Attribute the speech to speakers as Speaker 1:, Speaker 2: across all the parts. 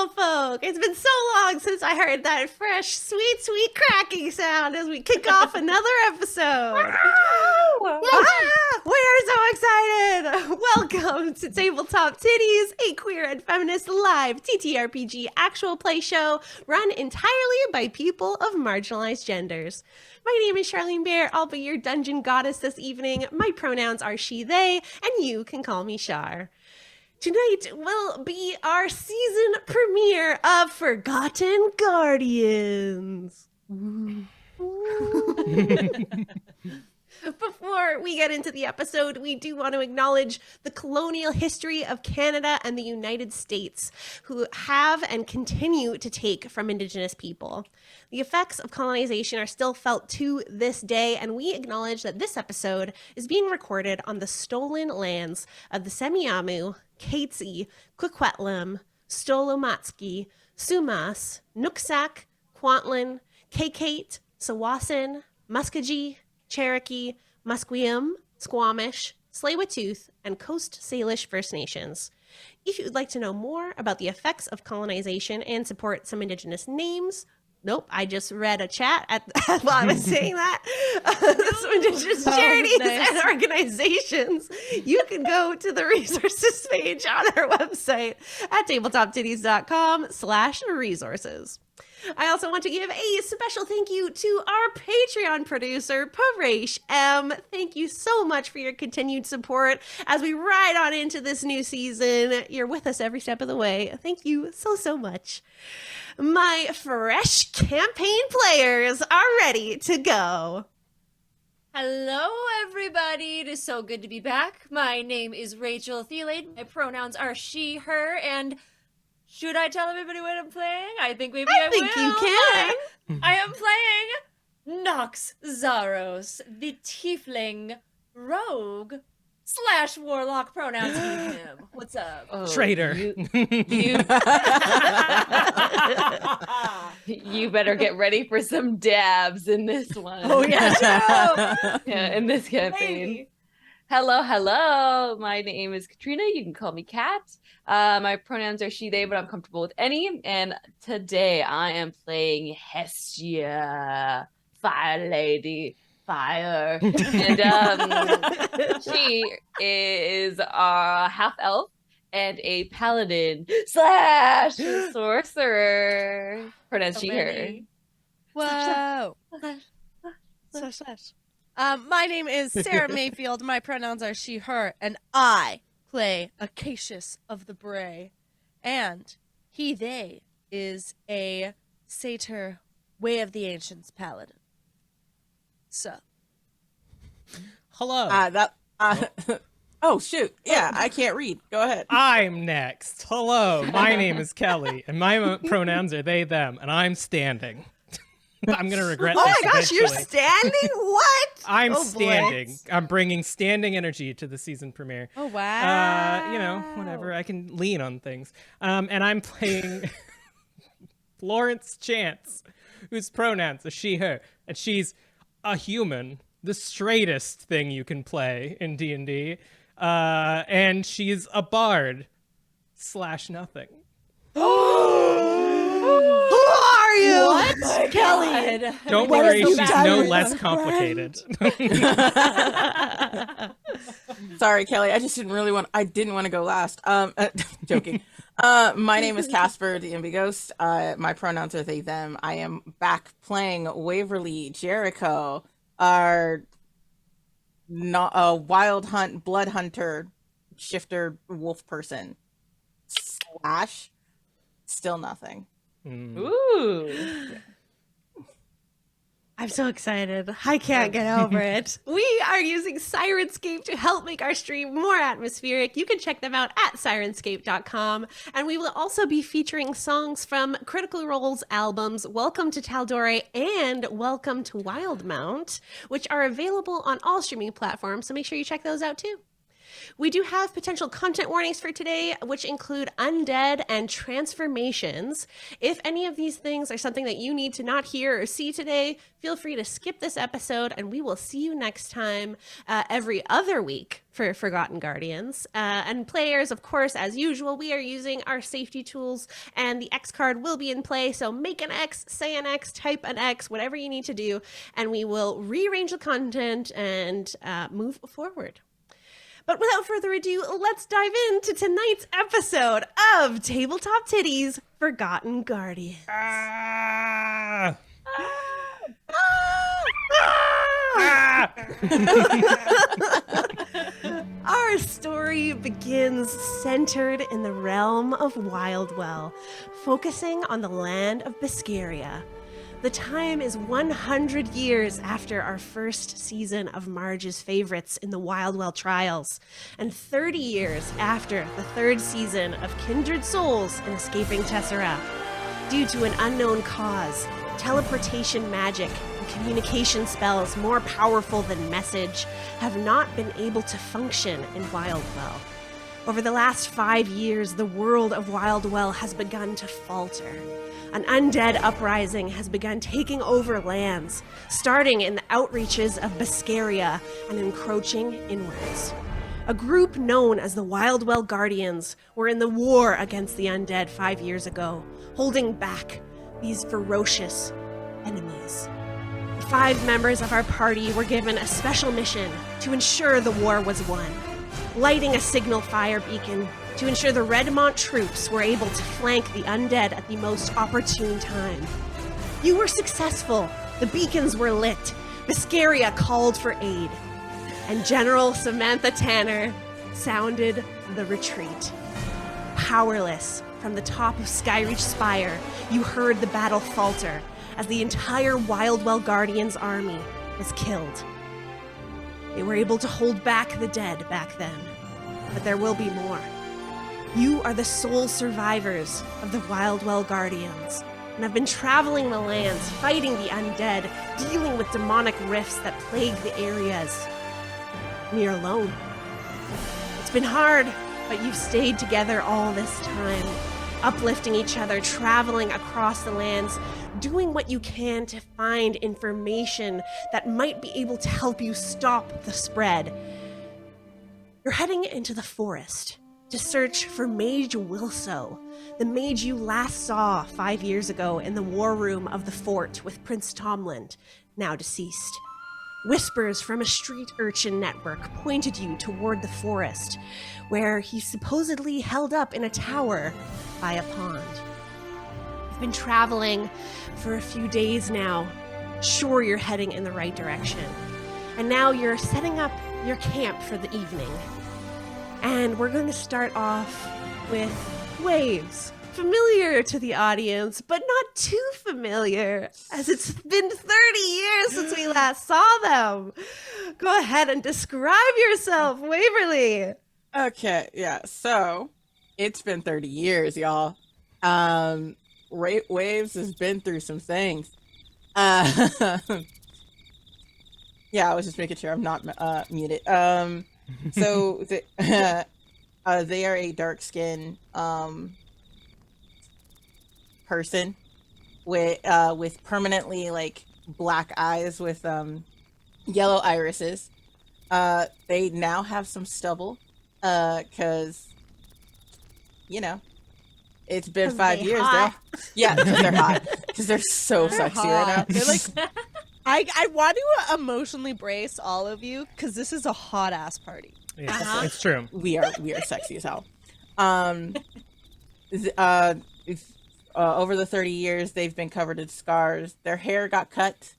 Speaker 1: gentlefolk. It's been so long since I heard that fresh, sweet, sweet cracking sound as we kick off another episode. We're so excited. Welcome to Tabletop Tiddies, a queer and feminist live TTRPG actual play show run entirely by people of marginalized genders. My name is Charlene Bear. I'll be your dungeon goddess this evening. My pronouns are she, they, and you can call me Char. Tonight will be our season premiere of Forgotten Guardians. Before we get into the episode, we do want to acknowledge the colonial history of Canada and the United States, who have and continue to take from Indigenous people. The effects of colonization are still felt to this day, and we acknowledge that this episode is being recorded on the stolen lands of the Semiahmoo, Teitz, Coquitlam, Stolomatski, Sumas, Noxx, Kwantlen, Kaikate, Sawasin, Muskogee, Cherokee, Musqueam, Squamish, Tsleil-Waututh, and Coast Salish First Nations. If you'd like to know more about the effects of colonization and support some Indigenous names, I just read a chat while I was saying that. Some Indigenous charities and organizations. You can go to the resources page on our website at tabletoptiddies.com/resources. I also want to give a special thank you to our Patreon producer, Paresh M. Thank you so much for your continued support as we ride on into this new season. You're with us every step of the way. Thank you so, so much. My fresh campaign players are ready to go.
Speaker 2: Hello, everybody. It is so good to be back. My name is Rachel Theilade. My pronouns are she, her, and should I tell everybody what I'm playing? I think maybe I will.
Speaker 1: You can.
Speaker 2: I am playing Noxx Zaros, the tiefling rogue / warlock, pronouns he, him. What's up?
Speaker 3: Oh,
Speaker 4: Traitor.
Speaker 3: You better get ready for some dabs in this one.
Speaker 2: Oh, yeah,
Speaker 3: yeah, in this campaign.
Speaker 2: Maybe.
Speaker 3: Hello. My name is Katrina. You can call me Kat. My pronouns are she, they, but I'm comfortable with any. And today I am playing Hestia, Fire Lady. Fire. And she is a half elf and a paladin / sorcerer. Pronouns she, her.
Speaker 5: Whoa. My name is Sara Mayfield. My pronouns are she, her, and I play Acacius of the Brae. And he, they is a satyr Way of the Ancients paladin. So.
Speaker 4: Hello.
Speaker 6: Oh, shoot. Yeah, I can't read. Go ahead.
Speaker 4: I'm next. Hello. My name is Kelly, and my pronouns are they, them, and I'm standing. I'm going to regret this.
Speaker 1: Oh my gosh, you're
Speaker 4: eventually.
Speaker 1: standing? What?
Speaker 4: I'm
Speaker 1: boy.
Speaker 4: standing. I'm bringing standing energy to the season premiere.
Speaker 5: Oh, wow.
Speaker 4: Whatever. I can lean on things. And I'm playing Florence Chance, whose pronouns are she, her, and she's a human, the straightest thing you can play in D&D. And she's a bard / nothing.
Speaker 1: Who are you?
Speaker 2: What? Kelly.
Speaker 4: Don't
Speaker 5: What
Speaker 4: worry,
Speaker 5: have you
Speaker 4: she's
Speaker 5: done
Speaker 4: no
Speaker 5: with
Speaker 4: less
Speaker 5: my
Speaker 4: complicated.
Speaker 6: Sorry, Kelly. I didn't want to go last. Joking. My name is CasperDaNBGhost. My pronouns are they, them. I am back playing Waverly Jericho, our wild hunt, blood hunter, shifter, wolf person / still nothing.
Speaker 3: Ooh.
Speaker 1: I'm so excited. I can't get over it. We are using Syrinscape to help make our stream more atmospheric. You can check them out at Syrinscape.com. And we will also be featuring songs from Critical Role's albums Welcome to Tal'Dorei and Welcome to Wildmount, which are available on all streaming platforms. So make sure you check those out too. We do have potential content warnings for today, which include undead and transformations. If any of these things are something that you need to not hear or see today, feel free to skip this episode, and we will see you next time every other week for Forgotten Guardians. And players, of course, as usual, we are using our safety tools, and the X card will be in play, so make an X, say an X, type an X, whatever you need to do, and we will rearrange the content and move forward. But without further ado, let's dive into tonight's episode of Tabletop Tiddies, Forgotten Guardians.
Speaker 4: Ah!
Speaker 1: Our story begins centered in the realm of Wildwell, focusing on the land of Bescaria. The time is 100 years after our first season of Marge's Favorites in the Wildwell Trials, and 30 years after the third season of Kindred Souls in Escaping Tessera. Due to an unknown cause, teleportation magic and communication spells more powerful than message have not been able to function in Wildwell. Over the last 5 years, the world of Wildwell has begun to falter. An undead uprising has begun taking over lands, starting in the outreaches of Bescaria and encroaching inwards. A group known as the Wildwell Guardians were in the war against the undead 5 years ago, holding back these ferocious enemies. The 5 members of our party were given a special mission to ensure the war was won, lighting a signal fire beacon to ensure the Redmont troops were able to flank the undead at the most opportune time. You were successful. The beacons were lit. Bescaria called for aid. And General Samantha Tanner sounded the retreat. Powerless, from the top of Skyreach Spire, you heard the battle falter as the entire Wildwell Guardians army was killed. They were able to hold back the dead back then, but there will be more. You are the sole survivors of the Wildwell Guardians, and have been traveling the lands, fighting the undead, dealing with demonic rifts that plague the areas. And you're alone. It's been hard, but you've stayed together all this time, uplifting each other, traveling across the lands, doing what you can to find information that might be able to help you stop the spread. You're heading into the forest to search for Mage Wilso, the mage you last saw 5 years ago in the war room of the fort with Prince Tomlin, now deceased. Whispers from a street urchin network pointed you toward the forest, where he's supposedly held up in a tower by a pond. You've been traveling for a few days now. Sure, you're heading in the right direction. And now you're setting up your camp for the evening. And we're going to start off with waves. Familiar to the audience, but not too familiar, as it's been 30 years since we last saw them. Go ahead and describe yourself, Waverly.
Speaker 6: Okay, yeah. So it's been 30 years, y'all. Waves has been through some things. Yeah, I was just making sure I'm not muted. So they are a dark-skinned person with permanently like black eyes with yellow irises. They now have some stubble because you know it's been 5 years though. Yeah, because they're hot. Because they're so sexy right now.
Speaker 5: They're like, I want to emotionally brace all of you because this is a hot ass party.
Speaker 4: Yeah, it's true.
Speaker 6: We are sexy as hell. Over the 30 years, they've been covered in scars. Their hair got cut.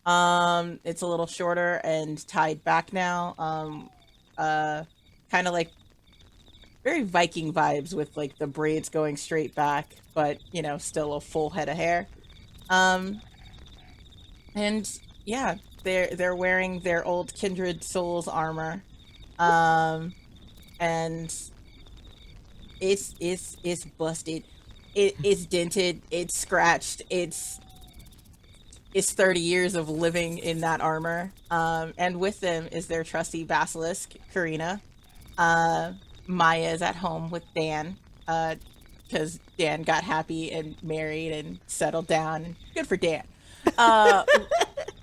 Speaker 6: It's a little shorter and tied back now. Kind of like very Viking vibes with like the braids going straight back, but you know, still a full head of hair. And yeah, they're wearing their old Kindred Souls armor. And it's busted. It's dented, it's scratched, it's 30 years of living in that armor. And with them is their trusty basilisk, Katrina. Maya is at home with Dan, because Dan got happy and married and settled down. Good for Dan.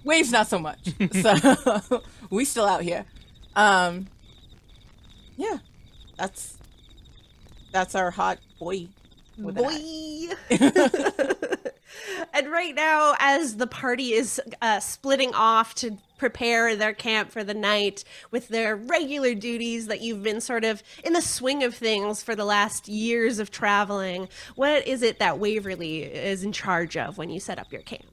Speaker 6: Wave's not so much. So we still out here. Yeah, that's our hot boy. With an
Speaker 1: Boy. And right now, as the party is splitting off to prepare their camp for the night with their regular duties that you've been sort of in the swing of things for the last years of traveling, what is it that Waverly is in charge of when you set up your camp?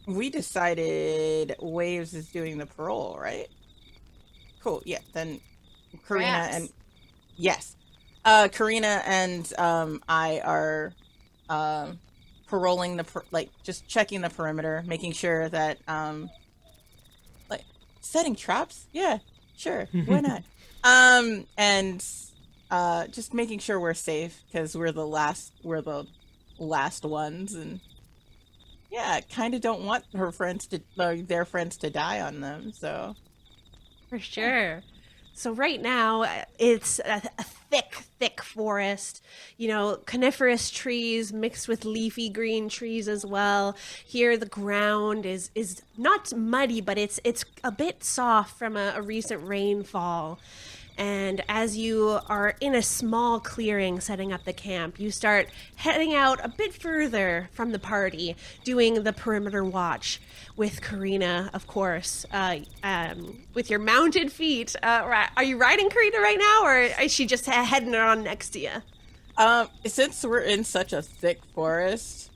Speaker 6: We decided Waves is doing the parole, right? Cool. Yeah. Then Karina
Speaker 2: Perhaps.
Speaker 6: and yes, Karina and I are paroling just checking the perimeter, making sure that like setting traps. Yeah, sure, why not? And just making sure we're safe because we're the last ones, and yeah, kind of don't want their friends to die on them. So
Speaker 1: For sure. So right now, it's a thick forest, coniferous trees mixed with leafy green trees as well. Here, the ground is not muddy, but it's a bit soft from a recent rainfall. And as you are in a small clearing setting up the camp, you start heading out a bit further from the party, doing the perimeter watch with Karina, of course, with your mounted feet. Are you riding Karina right now, or is she just heading on next to you?
Speaker 6: Since we're in such a thick forest,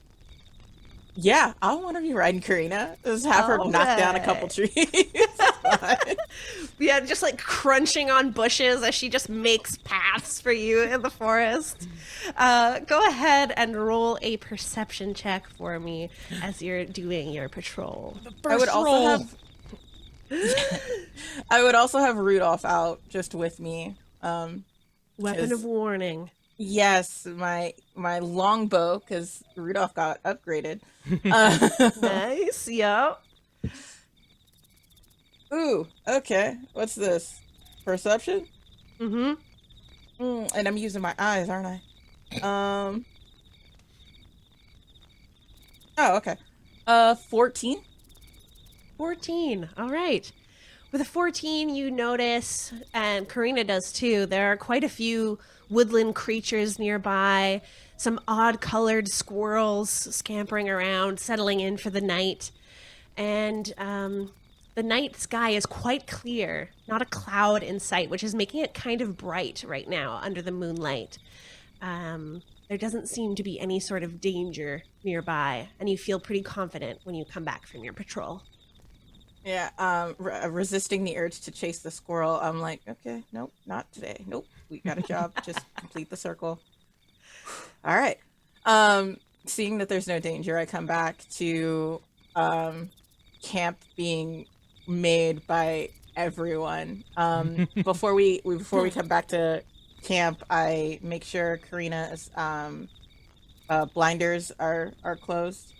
Speaker 6: yeah, I want to be riding Karina. Just have her knock down a couple trees.
Speaker 1: Yeah, just like crunching on bushes as she just makes paths for you in the forest. Go ahead and roll a perception check for me as you're doing your patrol.
Speaker 6: I would also have Rudolph out just with me.
Speaker 1: Weapon of warning.
Speaker 6: Yes, my longbow, because Rudolph got upgraded.
Speaker 1: Nice, yep.
Speaker 6: Ooh, okay. What's this? Perception?
Speaker 1: Mm-hmm.
Speaker 6: And I'm using my eyes, aren't I? Oh, okay. 14.
Speaker 1: 14. All right. With a 14, you notice, and Karina does too, there are quite a few woodland creatures nearby, some odd-colored squirrels scampering around, settling in for the night. And the night sky is quite clear, not a cloud in sight, which is making it kind of bright right now under the moonlight. There doesn't seem to be any sort of danger nearby, and you feel pretty confident when you come back from your patrol.
Speaker 6: Yeah, resisting the urge to chase the squirrel. I'm like, okay, nope, not today. Nope, we got a job. Just complete the circle. All right. Seeing that there's no danger, I come back to camp being made by everyone. Before we come back to camp, I make sure Karina's blinders are closed,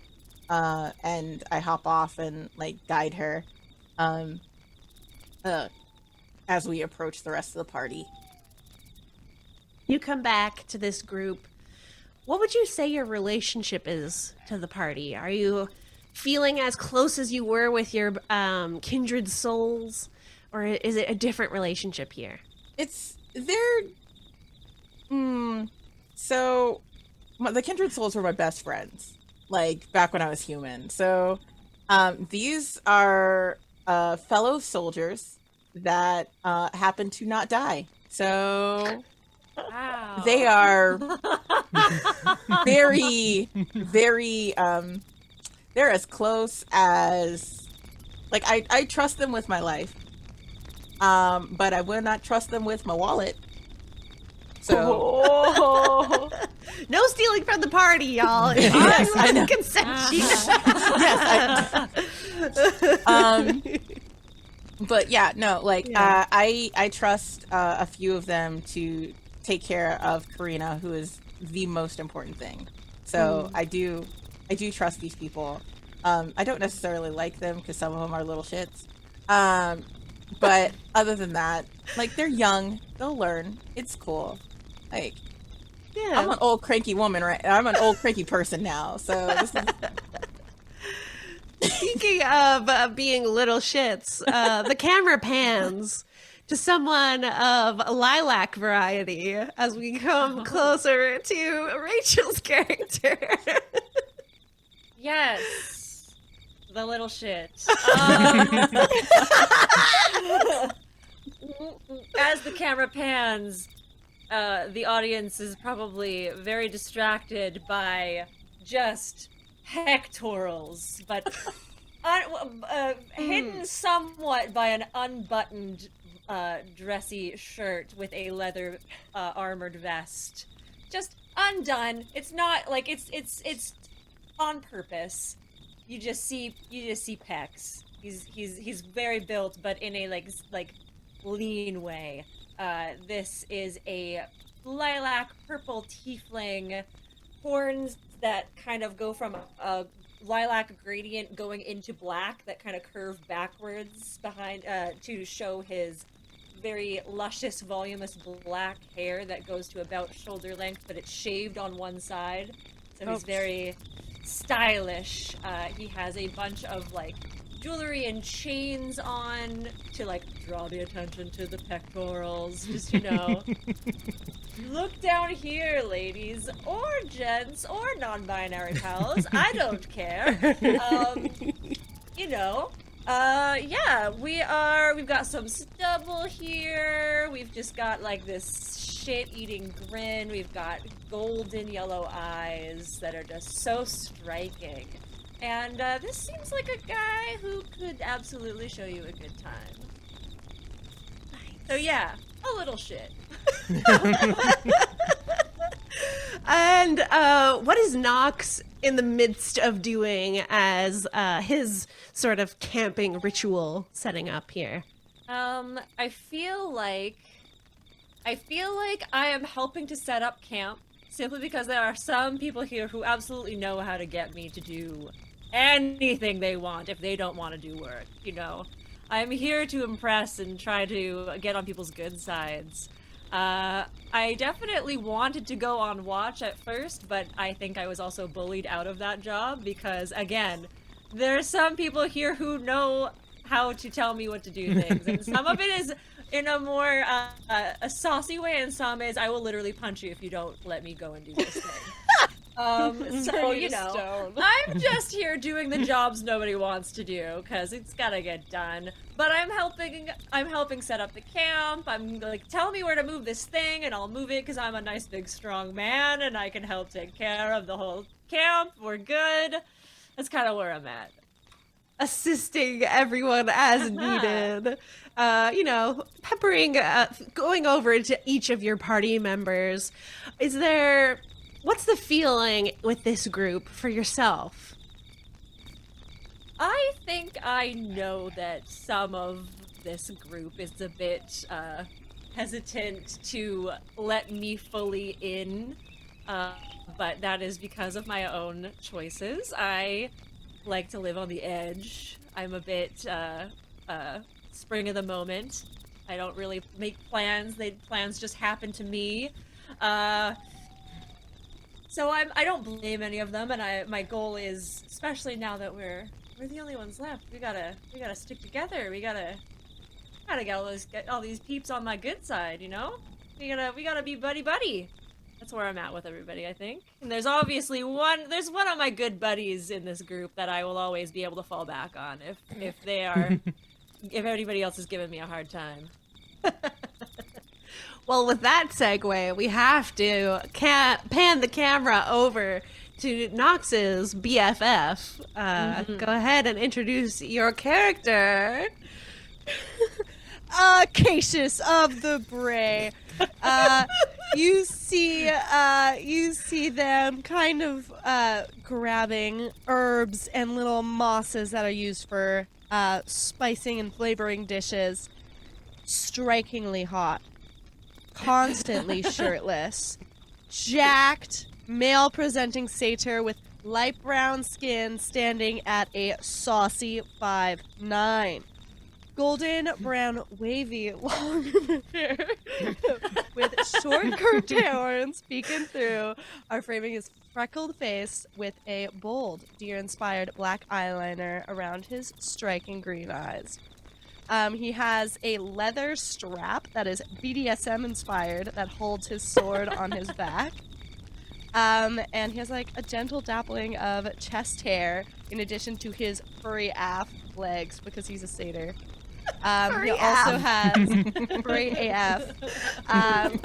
Speaker 6: and I hop off and guide her as we approach the rest of the party.
Speaker 1: You come back to this group. What would you say your relationship is to the party? Are you feeling as close as you were with your kindred souls, or is it a different relationship here?
Speaker 6: So the kindred souls were my best friends, back when I was human. So these are fellow soldiers that happen to not die. So
Speaker 2: Wow.
Speaker 6: they are very, very, they're as close as, I trust them with my life. But I will not trust them with my wallet. So
Speaker 1: No stealing from the party, y'all.
Speaker 6: Yes, I know.
Speaker 1: Consent sheet.
Speaker 6: yes. But yeah, no, I trust a few of them to take care of Karina, who is the most important thing. So I do trust these people. I don't necessarily like them because some of them are little shits. But other than that, like, they're young, they'll learn. It's cool. Like,
Speaker 1: Yeah.
Speaker 6: I'm an old cranky woman, right? I'm an old cranky person now, so this is...
Speaker 1: Speaking of being little shits, the camera pans to someone of lilac variety as we come closer to Rachel's character.
Speaker 2: Yes. The little shit. As the camera pans, the audience is probably very distracted by just pectorals, but hidden somewhat by an unbuttoned dressy shirt with a leather armored vest. Just undone. It's not like it's on purpose. You just see pecs. He's very built, but in a like lean way. This is a lilac purple tiefling, horns that kind of go from a lilac gradient going into black that kind of curve backwards behind to show his very luscious, voluminous black hair that goes to about shoulder length, but it's shaved on one side. So he's very stylish. He has a bunch of like jewelry and chains on to like draw the attention to the pectorals. Just, you know, look down here, ladies, or gents, or non-binary pals. I don't care. You know. Yeah, we've got some stubble here. We've just got like this shit-eating grin. We've got golden yellow eyes that are just so striking. And this seems like a guy who could absolutely show you a good time. So yeah, a little shit.
Speaker 1: And what is Noxx in the midst of doing as his sort of camping ritual setting up here?
Speaker 2: I feel like I am helping to set up camp simply because there are some people here who absolutely know how to get me to do anything they want if they don't want to do work, you know. I'm here to impress and try to get on people's good sides. I definitely wanted to go on watch at first, but I think I was also bullied out of that job because, again, there are some people here who know how to tell me what to do things, and some of it is in a more a saucy way, and some is I will literally punch you if you don't let me go and do this thing. So, you know, I'm just here doing the jobs nobody wants to do because it's gotta get done. But I'm helping set up the camp. I'm like, tell me where to move this thing and I'll move it because I'm a nice big strong man and I can help take care of the whole camp. We're good. That's kind of where I'm at.
Speaker 1: Assisting everyone as needed. You know, peppering, going over to each of your party members. What's the feeling with this group for yourself?
Speaker 2: I think I know that some of this group is a bit hesitant to let me fully in, but that is because of my own choices. I like to live on the edge. I'm a bit spring of the moment. I don't really make plans. Plans just happen to me. So I don't blame any of them, and my goal is, especially now that we're the only ones left, we gotta stick together. We gotta get all these peeps on my good side, you know? We gotta be buddy. That's where I'm at with everybody, I think. And there's obviously one of my good buddies in this group that I will always be able to fall back on if anybody else is giving me a hard time.
Speaker 1: Well, with that segue, we have to pan the camera over to Noxx's BFF. Go ahead and introduce your character.
Speaker 5: Acacius of the Brae. You see them kind of grabbing herbs and little mosses that are used for spicing and flavoring dishes. Strikingly hot. Constantly shirtless. Jacked, male-presenting satyr with light brown skin standing at a saucy 5'9". golden brown wavy long hair with short curved horns peeking through are framing his freckled face with a bold deer-inspired black eyeliner around his striking green eyes. He has a leather strap that is BDSM inspired that holds his sword on his back. And he has like a gentle dappling of chest hair in addition to his furry aft legs because he's a satyr. He also has furry AF. And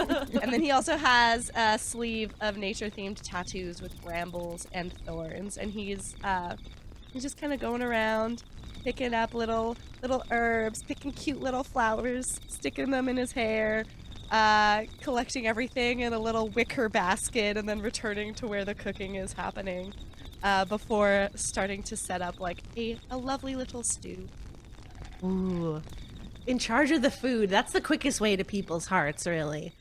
Speaker 5: then he also has a sleeve of nature-themed tattoos with brambles and thorns. And he's just kind of going around, picking up little herbs, picking cute little flowers, sticking them in his hair, collecting everything in a little wicker basket, and then returning to where the cooking is happening before starting to set up like a lovely little stew.
Speaker 1: Ooh. In charge of the food. That's the quickest way to people's hearts, really.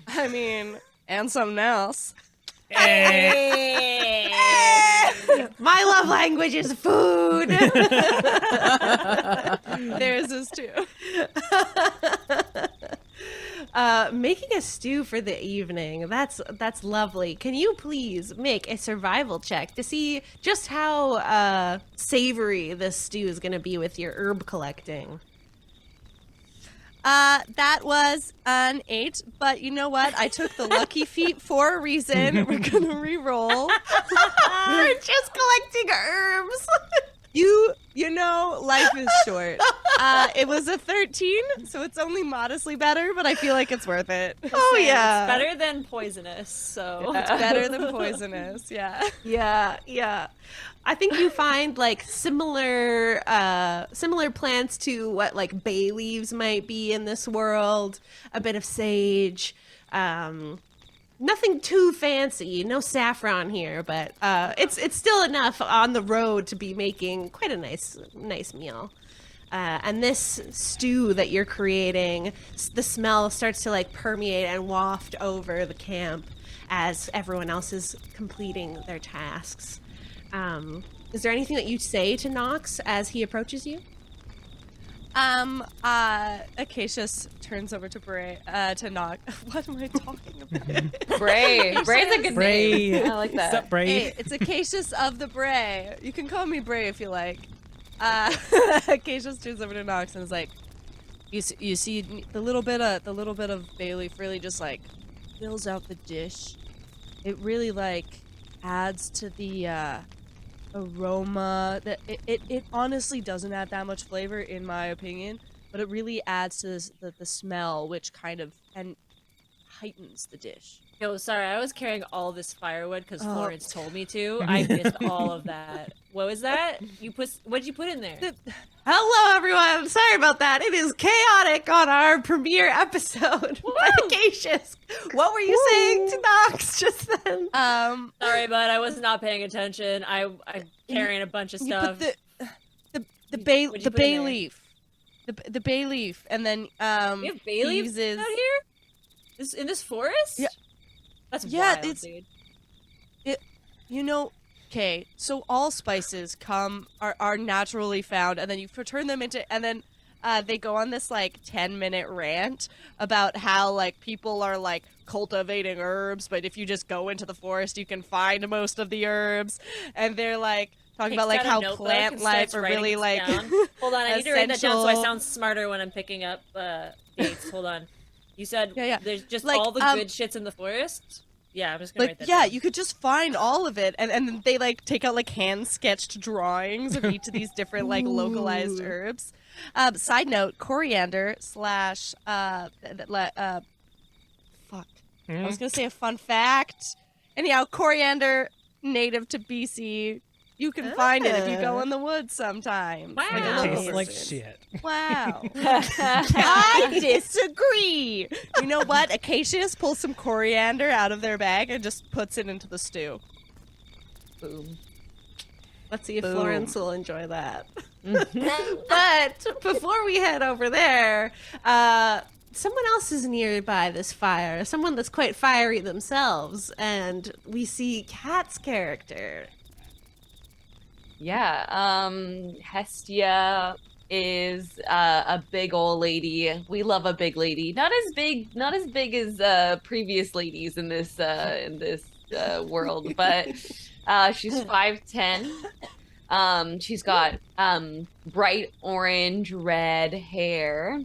Speaker 5: I mean, and something else.
Speaker 1: My love language is food.
Speaker 5: There's this too.
Speaker 1: Making a stew for the evening. That's lovely. Can you please make a survival check to see just how savory this stew is going to be with your herb collecting?
Speaker 5: That was an 8, but you know what? I took the lucky feat for a reason. We're gonna re-roll.
Speaker 1: We're just collecting herbs.
Speaker 5: You know, life is short. It was a 13, so it's only modestly better, but I feel like it's worth it.
Speaker 1: Oh yeah,
Speaker 2: It's better than poisonous, so.
Speaker 5: It's better than poisonous, yeah.
Speaker 1: Yeah. I think you find like similar plants to what like bay leaves might be in this world. A bit of sage. Nothing too fancy, no saffron here, but it's still enough on the road to be making quite a nice meal. And this stew that you're creating, the smell starts to like permeate and waft over the camp as everyone else is completing their tasks. Is there anything that you say to Noxx as he approaches you?
Speaker 5: Acacius turns over to Brae, to Noxx. What am I talking about?
Speaker 3: Brae. Brae's a good
Speaker 4: Brae.
Speaker 3: name. I like that.
Speaker 4: What's up, Brae?
Speaker 5: Hey, it's Acacius of the Brae. You can call me Brae if you like. Acacius turns over to Noxx and is like, you see the little bit of bay leaf really just like fills out the dish. It really like adds to the aroma. That it honestly doesn't add that much flavor in my opinion, but it really adds to the smell, which kind of and heightens the dish.
Speaker 2: Yo, sorry, I was carrying all this firewood because Florence told me to. I missed all of that. What was that? What'd you put in there?
Speaker 1: Hello, everyone. Sorry about that. It is chaotic on our premiere episode. Acacius, what were you saying to Noxx just then?
Speaker 2: Sorry, bud, I was not paying attention. I'm carrying a bunch of
Speaker 5: You
Speaker 2: stuff.
Speaker 5: put the bay
Speaker 2: What'd you
Speaker 5: the
Speaker 2: put in
Speaker 5: bay
Speaker 2: there?
Speaker 5: leaf, the bay leaf, and then
Speaker 2: We have bay leaves
Speaker 5: uses
Speaker 2: out here? In this forest?
Speaker 5: Yeah.
Speaker 2: That's
Speaker 5: Yeah,
Speaker 2: wild,
Speaker 5: it's-
Speaker 2: dude.
Speaker 5: you know. Okay, so all spices are naturally found, and then you turn them into, and then they go on this like 10-minute rant about how like people are like cultivating herbs, but if you just go into the forest, you can find most of the herbs, and they're like talking about like
Speaker 2: Takes out a
Speaker 5: how
Speaker 2: notebook
Speaker 5: plant
Speaker 2: and
Speaker 5: life
Speaker 2: starts
Speaker 5: are
Speaker 2: writing
Speaker 5: really
Speaker 2: this
Speaker 5: like
Speaker 2: down. Hold on, I need to write that down so I
Speaker 5: essential.
Speaker 2: sound smarter when I'm picking up dates. Hold on. You said
Speaker 5: Yeah.
Speaker 2: there's just
Speaker 5: Like,
Speaker 2: all the good shits in the forest? Yeah, I'm just gonna
Speaker 5: like
Speaker 2: write that
Speaker 5: yeah,
Speaker 2: down.
Speaker 5: you could just find all of it, and then they like take out like hand sketched drawings of each of these different like localized herbs. Side note: coriander slash fuck. I was gonna say a fun fact. Anyhow, coriander native to BC. You can find it if you go in the woods sometime.
Speaker 2: Wow.
Speaker 4: Like,
Speaker 2: Wow.
Speaker 4: it tastes like shit.
Speaker 5: Wow. I disagree. You know what? Acacius pulls some coriander out of their bag and just puts it into the stew.
Speaker 3: Boom.
Speaker 1: Let's see if
Speaker 5: Boom.
Speaker 1: Florence will enjoy that. But before we head over there, someone else is nearby this fire. Someone that's quite fiery themselves. And we see Kat's character.
Speaker 3: Yeah, Hestia is a big old lady. We love a big lady. Not as big as previous ladies in this world, but she's 5'10". She's got bright orange red hair,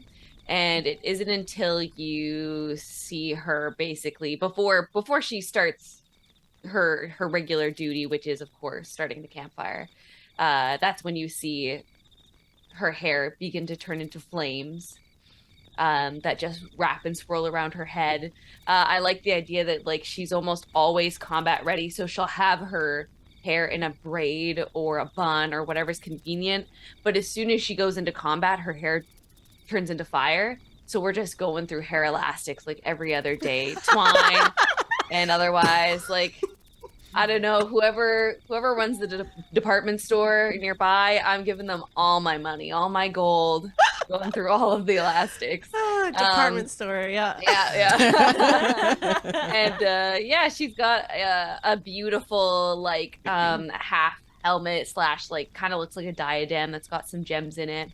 Speaker 3: and it isn't until you see her basically before she starts her regular duty, which is of course starting the campfire. That's when you see her hair begin to turn into flames that just wrap and swirl around her head. I like the idea that like she's almost always combat ready, so she'll have her hair in a braid or a bun or whatever's convenient, but as soon as she goes into combat, her hair turns into fire. So we're just going through hair elastics like every other day, twine and otherwise. Like, I don't know, whoever runs the department store nearby, I'm giving them all my money, all my gold, going through all of the elastics.
Speaker 1: Department store, yeah.
Speaker 3: Yeah. And she's got a beautiful like half helmet / like kind of looks like a diadem that's got some gems in it,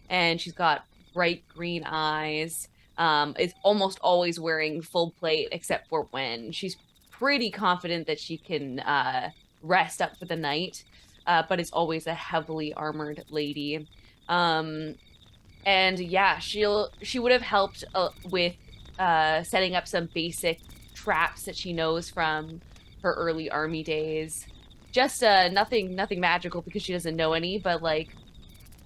Speaker 3: and she's got bright green eyes. Is almost always wearing full plate except for when she's pretty confident that she can rest up for the night, but is always a heavily armored lady. And yeah, she would have helped with setting up some basic traps that she knows from her early army days. Just nothing magical because she doesn't know any, but like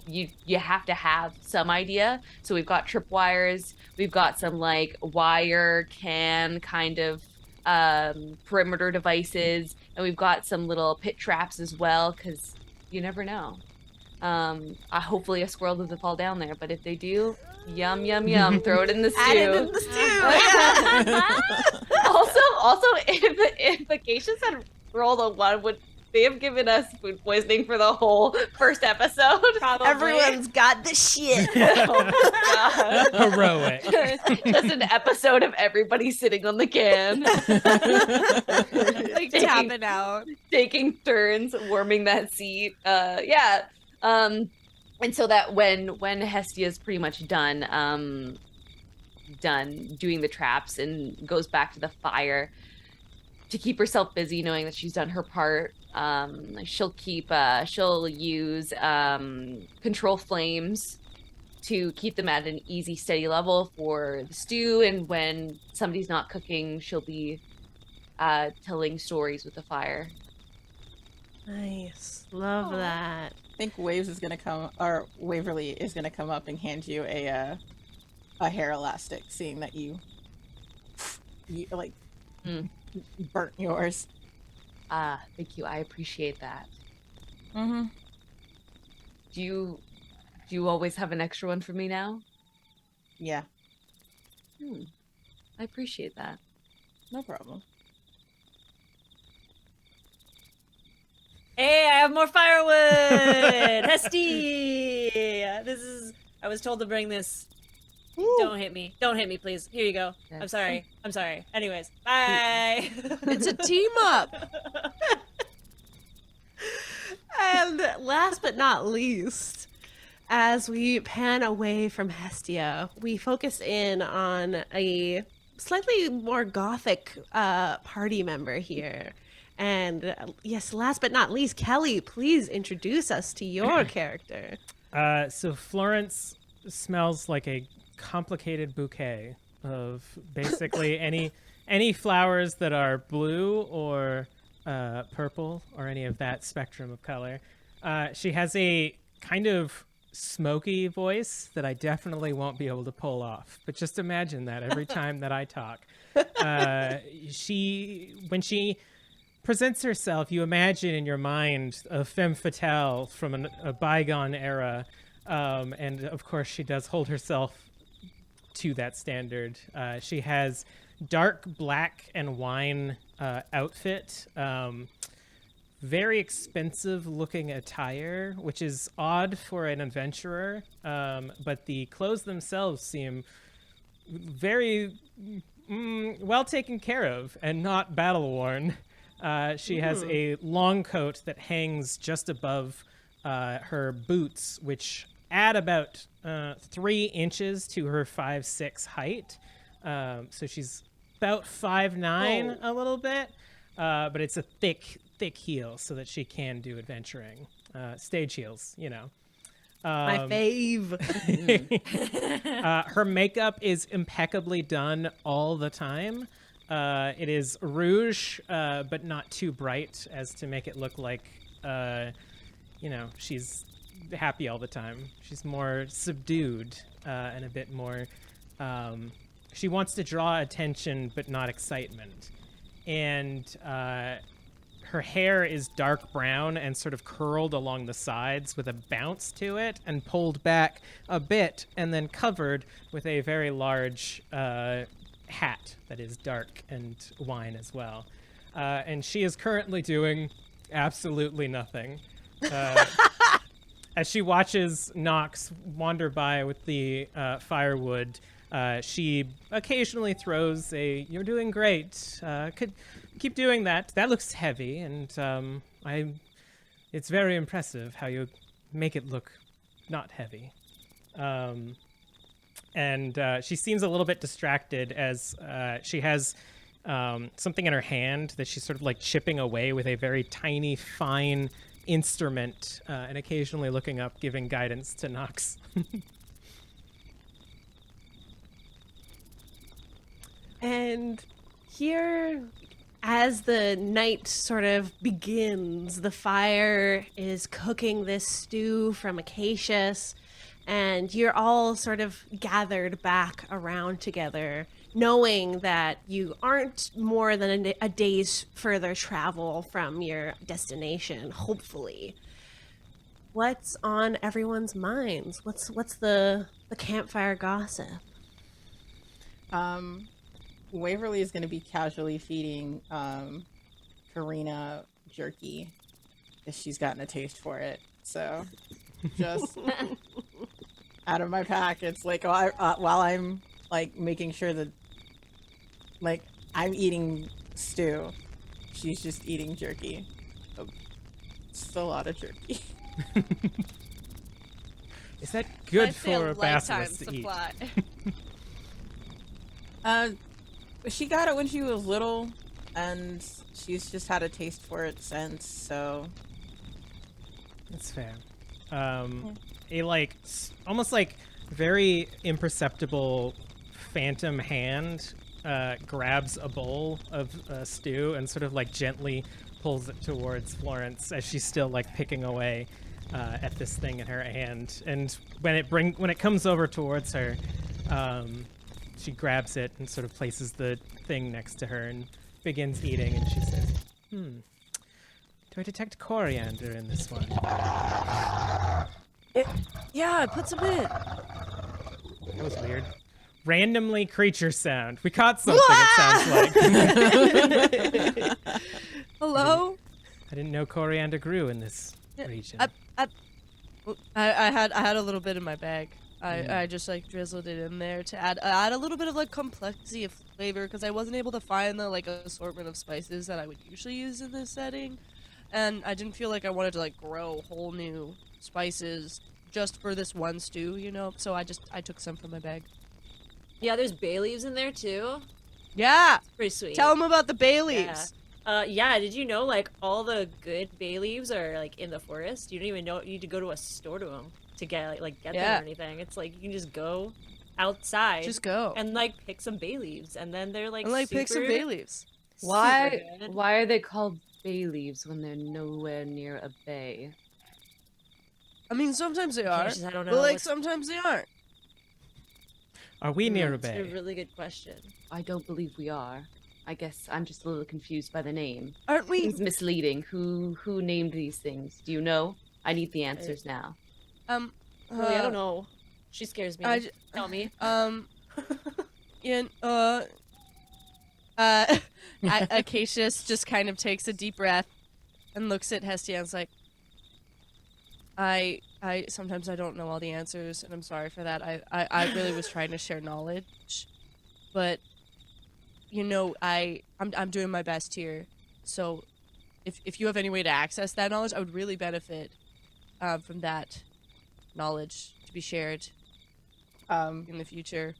Speaker 3: you have to have some idea. So we've got tripwires, we've got some like wire can kind of perimeter devices, and we've got some little pit traps as well, because you never know. Hopefully a squirrel doesn't fall down there, but if they do, yum yum yum, throw it in the stew.
Speaker 1: Add it in the stew.
Speaker 3: Also, if Acacius had rolled a 1, would they have given us food poisoning for the whole first episode?
Speaker 2: Probably.
Speaker 1: Everyone's got the shit.
Speaker 3: Oh my God.
Speaker 4: Heroic.
Speaker 3: Just an episode of everybody sitting on the can.
Speaker 2: Like tapping out.
Speaker 3: Taking turns warming that seat. And so that when Hestia's pretty much done doing the traps and goes back to the fire to keep herself busy, knowing that she's done her part, she'll use control flames to keep them at an easy, steady level for the stew, and when somebody's not cooking, she'll be telling stories with the fire.
Speaker 1: Nice. Love that.
Speaker 6: I think Waverly is gonna come up and hand you a hair elastic, seeing that you like burnt yours.
Speaker 3: Thank you. I appreciate that.
Speaker 6: Mm-hmm.
Speaker 3: Do you always have an extra one for me now?
Speaker 6: Yeah,
Speaker 3: I appreciate that.
Speaker 6: no problem.
Speaker 2: Hey, I have more firewood! Hestia! I was told to bring this.
Speaker 1: Woo.
Speaker 2: Don't hit me, please. Here you go.
Speaker 3: Yeah.
Speaker 2: I'm sorry. Anyways, bye!
Speaker 5: It's a team up.
Speaker 1: And last but not least, as we pan away from Hestia, we focus in on a slightly more gothic party member here. And yes, last but not least, Kelly, please introduce us to your character.
Speaker 4: So Florence smells like a complicated bouquet of basically any flowers that are blue or purple or any of that spectrum of color. She has a kind of smoky voice that I definitely won't be able to pull off, but just imagine that every time that I talk. When she presents herself, you imagine in your mind a femme fatale from a bygone era, and of course she does hold herself to that standard. She has dark black and wine outfit, very expensive looking attire, which is odd for an adventurer, but the clothes themselves seem very well taken care of and not battle worn. She has a long coat that hangs just above her boots, which add about 3 inches to her 5'6" height. So she's about 5'9", a little bit, but it's a thick heel so that she can do adventuring. Stage heels, you know.
Speaker 1: My fave.
Speaker 4: Her makeup is impeccably done all the time. It is rouge, but not too bright as to make it look like, she's happy all the time. She's more subdued and a bit more... she wants to draw attention, but not excitement. And her hair is dark brown and sort of curled along the sides with a bounce to it and pulled back a bit and then covered with a very large hat that is dark and wine as well. And she is currently doing absolutely nothing. As she watches Noxx wander by with the firewood, she occasionally throws a, "You're doing great. Could keep doing that. That looks heavy, and it's very impressive how you make it look not heavy." And she seems a little bit distracted as she has something in her hand that she's sort of like chipping away with a very tiny, fine instrument, and occasionally looking up, giving guidance to Noxx.
Speaker 1: And here, as the night sort of begins, the fire is cooking this stew from Acacius, and you're all sort of gathered back around together, knowing that you aren't more than a day's further travel from your destination, hopefully. What's on everyone's minds? What's the campfire gossip?
Speaker 6: Waverly is going to be casually feeding Katrina jerky if she's gotten a taste for it. So just out of my pack, it's like while I'm like making sure that like I'm eating stew, she's just eating jerky. It's a lot of jerky.
Speaker 4: Is that good
Speaker 5: I'd say
Speaker 4: for
Speaker 5: a
Speaker 4: a
Speaker 5: lifetime
Speaker 4: basilisk to eat?
Speaker 5: supply.
Speaker 6: She got it when she was little, and she's just had a taste for it since, so...
Speaker 4: That's fair. A, like, almost, like, very imperceptible phantom hand grabs a bowl of stew and sort of, like, gently pulls it towards Florence as she's still, like, picking away at this thing in her hand. And when it comes over towards her, she grabs it and sort of places the thing next to her and begins eating, and she says, do I detect coriander in this one?
Speaker 5: Yeah, put some in.
Speaker 4: That was weird. Randomly creature sound. We caught something, it sounds like.
Speaker 5: Hello?
Speaker 4: I didn't know coriander grew in this region.
Speaker 5: I had a little bit in my bag. I just like drizzled it in there to add a little bit of like complexity of flavor because I wasn't able to find the like assortment of spices that I would usually use in this setting, and I didn't feel like I wanted to like grow whole new spices just for this one stew, you know. So I took some from my bag.
Speaker 2: Yeah, there's bay leaves in there too.
Speaker 5: Yeah,
Speaker 2: Pretty sweet.
Speaker 5: tell them about the bay leaves.
Speaker 2: Yeah, did you know like all the good bay leaves are like in the forest? You don't even know you need to go to a store to them to get them or anything. It's like you can just go outside,
Speaker 5: Just go
Speaker 2: and like pick some bay leaves, and then they're like
Speaker 5: pick some bay leaves.
Speaker 3: Why
Speaker 2: super good.
Speaker 3: are they called bay leaves when they're nowhere near a bay?
Speaker 5: I mean, sometimes they are,
Speaker 2: I don't know.
Speaker 5: but like
Speaker 2: What's-
Speaker 5: sometimes they aren't.
Speaker 4: Are we near a
Speaker 2: It's a
Speaker 4: bay?
Speaker 2: really good question.
Speaker 3: I don't believe we are. I guess I'm just a little confused by the name.
Speaker 5: Aren't we?
Speaker 3: It's misleading. Who named these things? Do you know? I need the answers now.
Speaker 2: Really, I don't know. She scares me. Tell me.
Speaker 5: Acacius just kind of takes a deep breath and looks at Hestia and is like, I sometimes I don't know all the answers, and I'm sorry for that. I really was trying to share knowledge, but you know, I'm doing my best here. So if you have any way to access that knowledge, I would really benefit from that knowledge to be shared
Speaker 6: Um,
Speaker 5: in the future.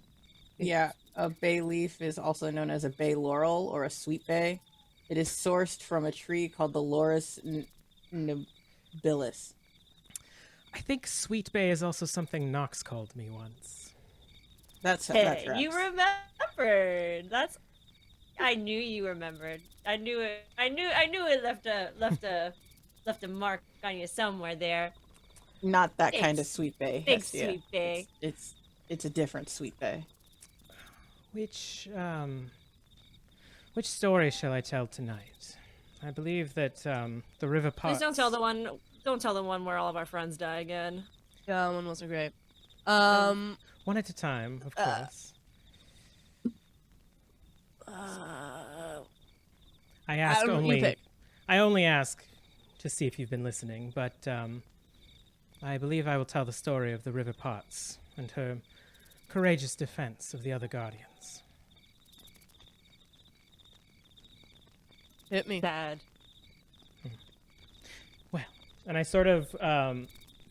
Speaker 6: yeah, a bay leaf is also known as a bay laurel or a sweet bay. It is sourced from a tree called the Laurus nobilis.
Speaker 4: I think Sweet Bay is also something Noxx called me once.
Speaker 6: That
Speaker 2: Hey,
Speaker 6: tracks.
Speaker 2: you remembered. That's. I knew you remembered. I knew it. I knew it left a mark on you somewhere there.
Speaker 6: Not that kind of
Speaker 2: Big-
Speaker 6: sweet bay.
Speaker 2: big
Speaker 6: Hestia.
Speaker 2: sweet bay.
Speaker 6: It's a different sweet bay.
Speaker 4: Which story shall I tell tonight? I believe that the river
Speaker 2: Please
Speaker 4: pots.
Speaker 2: don't tell the one. Don't tell the one where all of our friends die again.
Speaker 5: Yeah, that one wasn't great.
Speaker 4: One at a time, of course. I ask
Speaker 5: you
Speaker 4: only.
Speaker 5: pick.
Speaker 4: I only ask to see if you've been listening, but I believe I will tell the story of the river pots and her courageous defense of the other guardians.
Speaker 5: Hit me.
Speaker 2: Sad.
Speaker 4: Well, and I sort of,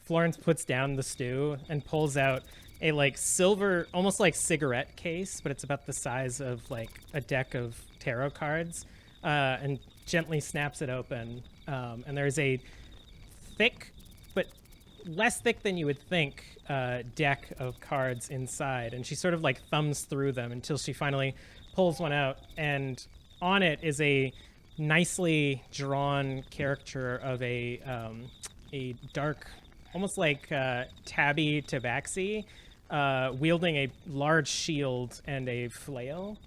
Speaker 4: Florence puts down the stew and pulls out a like silver, almost like cigarette case, but it's about the size of like a deck of tarot cards, and gently snaps it open. And there's a thick, but less thick than you would think, deck of cards inside. And she sort of like thumbs through them until she finally pulls one out. And on it is a nicely drawn caricature of a dark, almost like tabby tabaxi, wielding a large shield and a flail,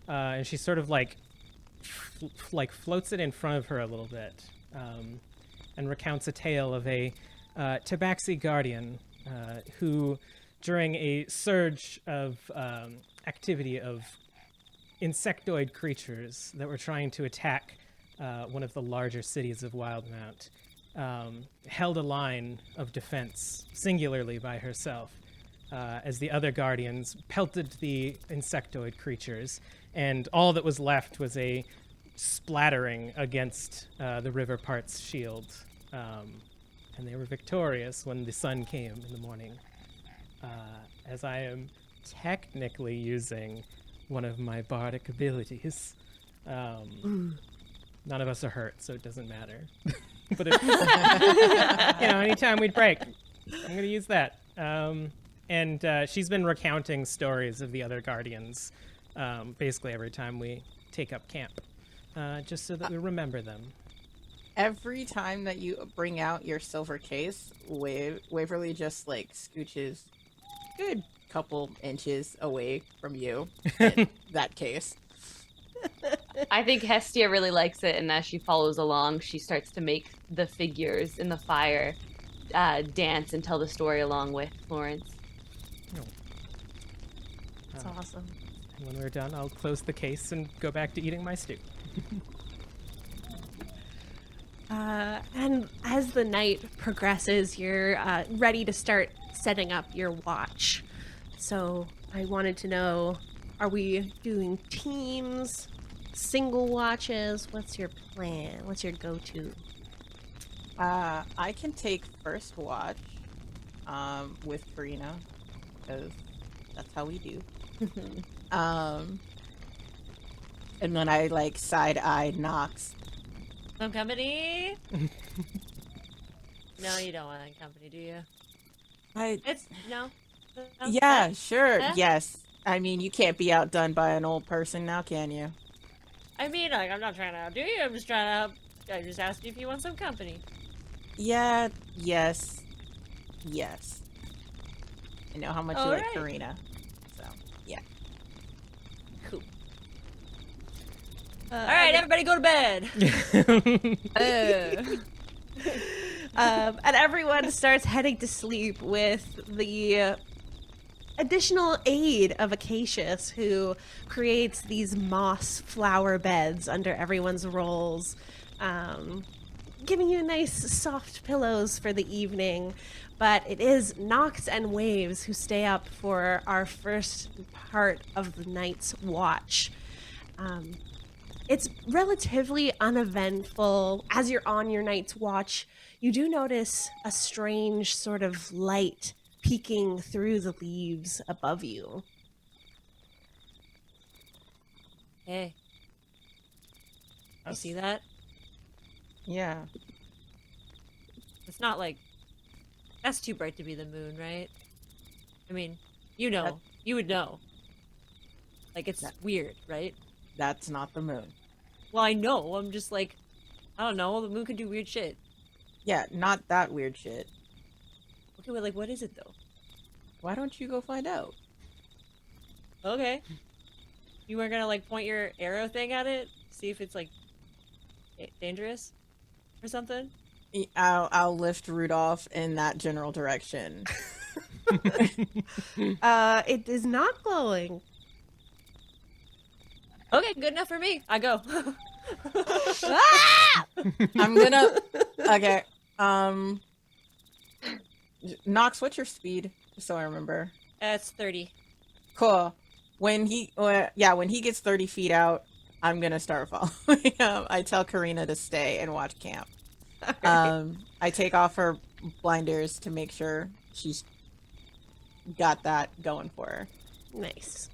Speaker 4: and she sort of like floats it in front of her a little bit, and recounts a tale of a tabaxi guardian who, during a surge of activity of insectoid creatures that were trying to attack one of the larger cities of Wildmount, held a line of defense singularly by herself, as the other guardians pelted the insectoid creatures, and all that was left was a splattering against the river part's shield. And they were victorious when the sun came in the morning. As I am technically using one of my bardic abilities. None of us are hurt, so it doesn't matter. But if, anytime we'd break, I'm going to use that. And she's been recounting stories of the other guardians, basically every time we take up camp, just so that we remember them.
Speaker 6: Every time that you bring out your silver case, Waverly just like scooches a good couple inches away from you in that case.
Speaker 3: I think Hestia really likes it, and as she follows along, she starts to make the figures in the fire dance and tell the story along with Florence.
Speaker 5: That's awesome.
Speaker 4: And when we're done, I'll close the case and go back to eating my stew.
Speaker 1: And as the night progresses, you're ready to start setting up your watch. So I wanted to know, are we doing teams, single watches? What's your plan? What's your go-to?
Speaker 6: I can take first watch with Katrina, because that's how we do. And then I like side-eye Noxx.
Speaker 2: Some company? No, you don't want company, do you? It's no.
Speaker 6: Yeah, sure.
Speaker 2: Huh?
Speaker 6: Yes. I mean, you can't be outdone by an old person now, can you?
Speaker 2: I mean, like, I'm not trying to outdo you. I'm just trying to help. I just asked you if you want some company.
Speaker 6: Yeah, yes. I know how much you like
Speaker 2: Alright.
Speaker 6: Karina. So, yeah.
Speaker 2: Cool. All right, everybody, go to bed.
Speaker 1: And everyone starts heading to sleep with the additional aid of Acacius, who creates these moss flower beds under everyone's rolls, giving you nice soft pillows for the evening. But it is Noxx and Waves who stay up for our first part of the night's watch. It's relatively uneventful. As you're on your night's watch, you do notice a strange sort of light peeking through the leaves above you.
Speaker 2: Hey. You see that?
Speaker 6: Yeah.
Speaker 2: It's not like... That's too bright to be the moon, right? I mean, you know. You would know. Like, it's weird, right?
Speaker 6: That's not the moon.
Speaker 2: Well, I know. I'm just like... I don't know. The moon can do weird shit.
Speaker 6: Yeah, not that weird shit.
Speaker 2: Okay, well, like, what is it, though?
Speaker 6: Why don't you go find out?
Speaker 2: Okay. You weren't gonna, like, point your arrow thing at it? See if it's, like, dangerous? Or something?
Speaker 6: I'll lift Rudolph in that general direction.
Speaker 1: It is not glowing.
Speaker 2: Okay, good enough for me. I go.
Speaker 6: I'm gonna... Okay. Noxx, what's your speed? Just so I remember.
Speaker 2: It's 30.
Speaker 6: Cool. When he gets 30 feet out, I'm gonna start following him. I tell Karina to stay and watch camp. I take off her blinders to make sure she's got that going for her.
Speaker 1: Nice.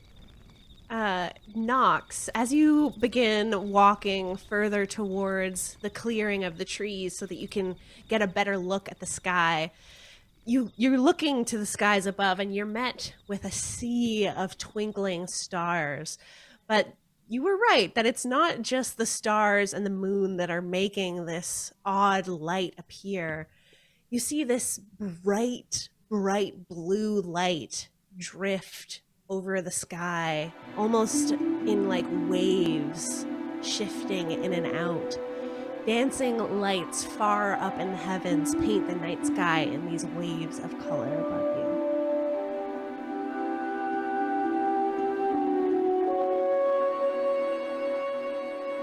Speaker 1: Noxx, as you begin walking further towards the clearing of the trees so that you can get a better look at the sky, you're looking to the skies above and you're met with a sea of twinkling stars. But you were right that it's not just the stars and the moon that are making this odd light appear. You see this bright, bright blue light drift over the sky, almost in like waves, shifting in and out. Dancing lights far up in the heavens paint the night sky in these waves of color above you.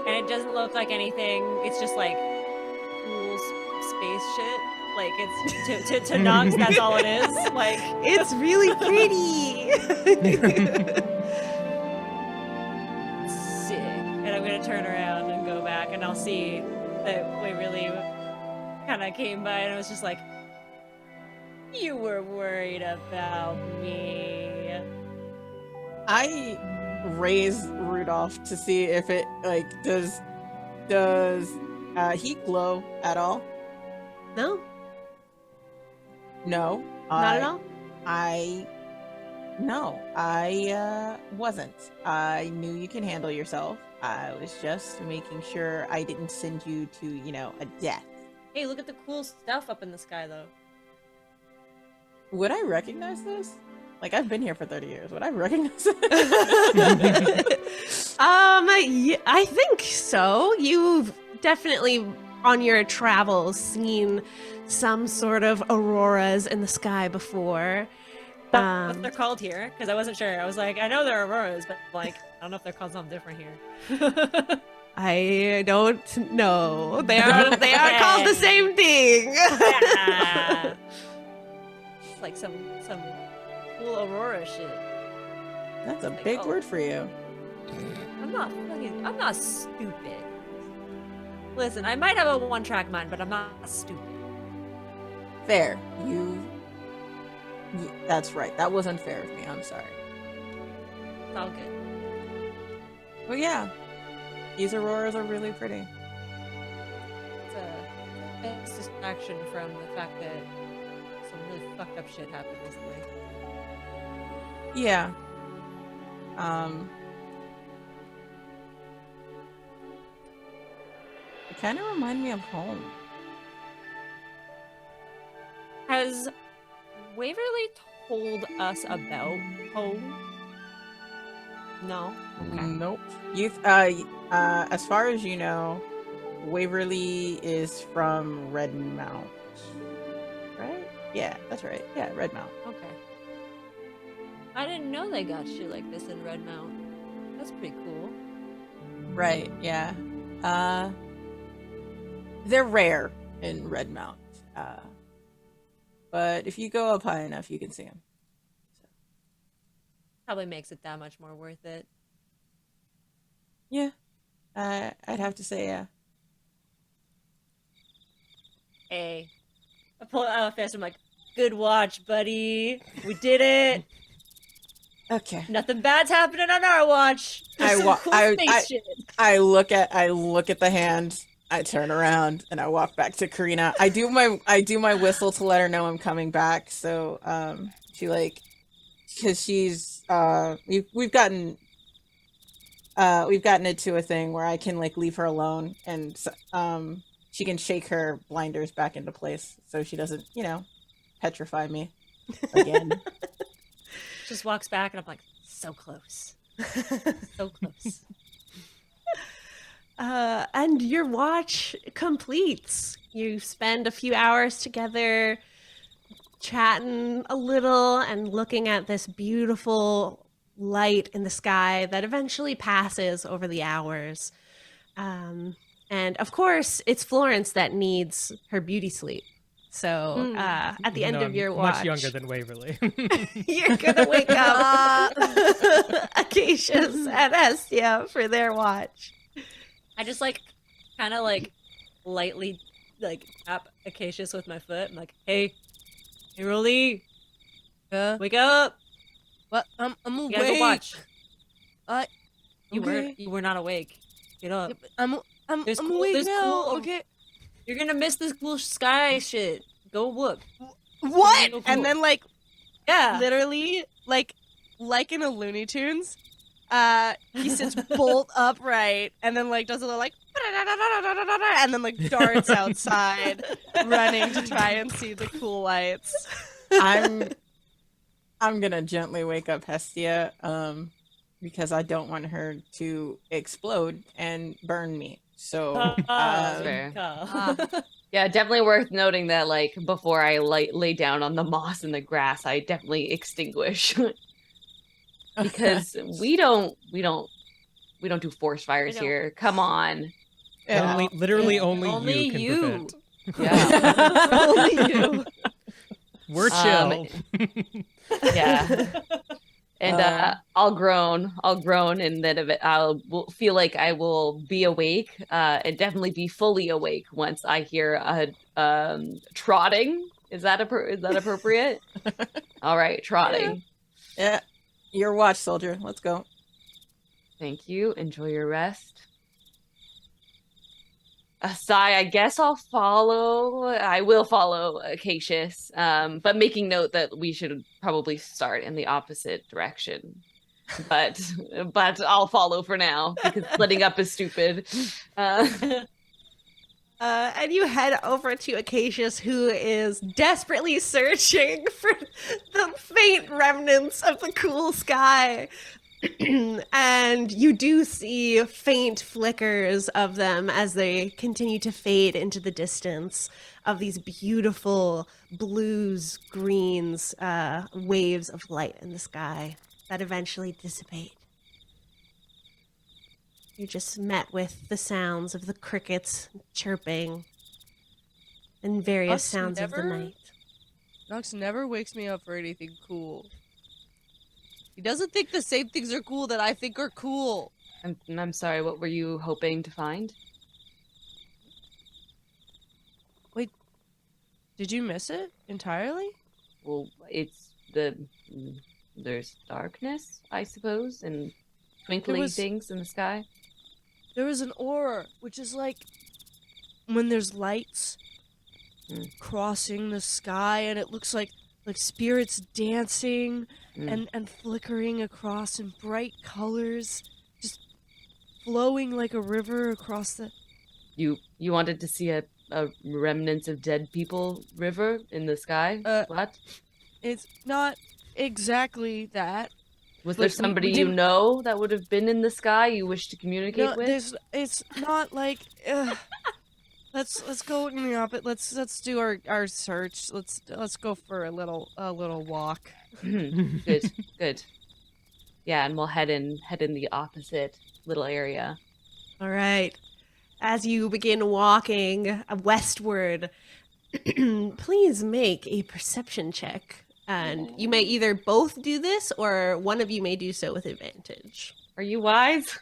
Speaker 2: And it doesn't look like anything. It's just like cool space shit. Like it's to Noxx, that's all it is. Like
Speaker 1: It's really pretty.
Speaker 2: sick. And I'm gonna turn around and go back, and I'll see that Waverly kind of came by, and I was just like, "You were worried about me."
Speaker 6: I raise Rudolph to see if it like does he glow at all?
Speaker 1: No,
Speaker 6: No,
Speaker 1: not at all.
Speaker 6: I wasn't. I knew you can handle yourself. I was just making sure I didn't send you to, a death.
Speaker 2: Hey, look at the cool stuff up in the sky, though.
Speaker 6: Would I recognize this? Like, I've been here for 30 years. Would I recognize it?
Speaker 1: Yeah, I think so. You've definitely on your travels seen some sort of auroras in the sky before.
Speaker 2: What they're called here? Because I wasn't sure. I was like, I know they're auroras, but like, I don't know if they're called something different here.
Speaker 1: I don't know. They are called the same thing.
Speaker 2: Yeah. Like some cool aurora shit.
Speaker 6: That's a
Speaker 2: Like,
Speaker 6: big
Speaker 2: oh.
Speaker 6: word for you.
Speaker 2: I'm not stupid. Listen, I might have a one-track mind, but I'm not stupid.
Speaker 6: Fair. That's right. That was unfair of me. I'm sorry.
Speaker 2: It's all good.
Speaker 6: Well, yeah. These auroras are really pretty.
Speaker 2: It's a big distraction from the fact that some really fucked up shit happened recently.
Speaker 6: Yeah. It kind of reminded me of home.
Speaker 2: Has Waverly told us about home? No? Okay.
Speaker 6: Nope. As far as you know, Waverly is from Redmount. Right? Yeah, that's right. Yeah, Redmount.
Speaker 2: Okay. I didn't know they got shit like this in Redmount. That's pretty cool.
Speaker 6: Right, yeah. They're rare in Redmount. But if you go up high enough, you can see them.
Speaker 2: Probably makes it that much more worth it.
Speaker 6: Yeah. I'd have to say, yeah.
Speaker 2: I pull it out of fist. I'm like, Good watch, buddy. We did it.
Speaker 6: Okay.
Speaker 2: Nothing bad's happening on our watch.
Speaker 6: I
Speaker 2: Some
Speaker 6: wa-
Speaker 2: cool
Speaker 6: I-
Speaker 2: space shit.
Speaker 6: I look at the hand. I turn around and I walk back to Karina. I do my whistle to let her know I'm coming back. So she like, because she's we've gotten it to a thing where I can like leave her alone and she can shake her blinders back into place so she doesn't petrify me again.
Speaker 2: Just walks back and I'm like, so close. So close.
Speaker 1: And your watch completes. You spend a few hours together chatting a little and looking at this beautiful light in the sky that eventually passes over the hours. And of course, it's Florence that needs her beauty sleep. So at the end
Speaker 4: No,
Speaker 1: of your
Speaker 4: I'm
Speaker 1: watch,
Speaker 4: much younger than Waverly.
Speaker 1: you're gonna wake up Acacius and Hestia for their watch.
Speaker 2: I just like kind of like lightly like tap Acacius with my foot. I'm like, hey Rolly, wake up.
Speaker 5: What? I'm
Speaker 2: You
Speaker 5: awake.
Speaker 2: gotta go watch.
Speaker 5: Okay.
Speaker 2: You were not awake. Get up.
Speaker 5: Yep, I'm
Speaker 2: There's cool-
Speaker 5: awake
Speaker 2: there's
Speaker 5: now.
Speaker 2: cool-
Speaker 5: Okay.
Speaker 2: You're gonna miss this cool sky shit. Go look.
Speaker 5: What?
Speaker 2: Cool.
Speaker 5: And then like
Speaker 2: Yeah.
Speaker 5: literally like in a Looney Tunes, he sits bolt upright and then like does a little like and then like darts outside running to try and see the cool lights.
Speaker 6: I'm gonna gently wake up Hestia, because I don't want her to explode and burn me. So
Speaker 3: fair.
Speaker 2: Kyle.
Speaker 3: Yeah, definitely worth noting that like before I lay down on the moss and the grass, I definitely extinguish because we don't do forest fires
Speaker 2: I know.
Speaker 3: here. Come on.
Speaker 4: Only, literally only
Speaker 2: Only
Speaker 4: you can
Speaker 2: you.
Speaker 4: prevent.
Speaker 3: Yeah.
Speaker 5: Only you.
Speaker 4: We're chill.
Speaker 3: Yeah. And I'll groan, and then will feel like I will be awake, and definitely be fully awake once I hear a trotting. Is that appropriate? All right, trotting.
Speaker 6: yeah, your watch, soldier. Let's go.
Speaker 3: Thank you. Enjoy your rest. Sai, I guess I will follow Acacius, but making note that we should probably start in the opposite direction. But I'll follow for now because splitting up is stupid.
Speaker 1: And you head over to Acacius, who is desperately searching for the faint remnants of the cool sky. And you do see faint flickers of them as they continue to fade into the distance of these beautiful blues, greens, waves of light in the sky that eventually dissipate. You're just met with the sounds of the crickets chirping and various
Speaker 5: Noxx
Speaker 1: sounds of the
Speaker 5: never-
Speaker 1: night.
Speaker 5: Noxx never wakes me up for anything cool. He doesn't think the same things are cool that I think are cool.
Speaker 3: I'm sorry. What were you hoping to find?
Speaker 5: Did you miss it entirely?
Speaker 3: Well, there's darkness, I suppose, and twinkling things in the sky.
Speaker 5: There was an aura, which is like when there's lights crossing the sky, and it looks like spirits dancing and flickering across in bright colors, just flowing like a river across the.
Speaker 3: You wanted to see a remnants of dead people river in the sky? What?
Speaker 5: It's not exactly that.
Speaker 3: Was
Speaker 5: but
Speaker 3: there
Speaker 5: we
Speaker 3: somebody you
Speaker 5: didn't-
Speaker 3: know that would have been in the sky you wish to communicate
Speaker 5: No,
Speaker 3: with?
Speaker 5: it's not like. Let's go in the opposite. Let's do our search. Let's go for a little walk.
Speaker 3: Good. Yeah, and we'll head in the opposite little area.
Speaker 1: All right. As you begin walking westward, please make a perception check. And you may either both do this or one of you may do so with advantage.
Speaker 3: Are you wise?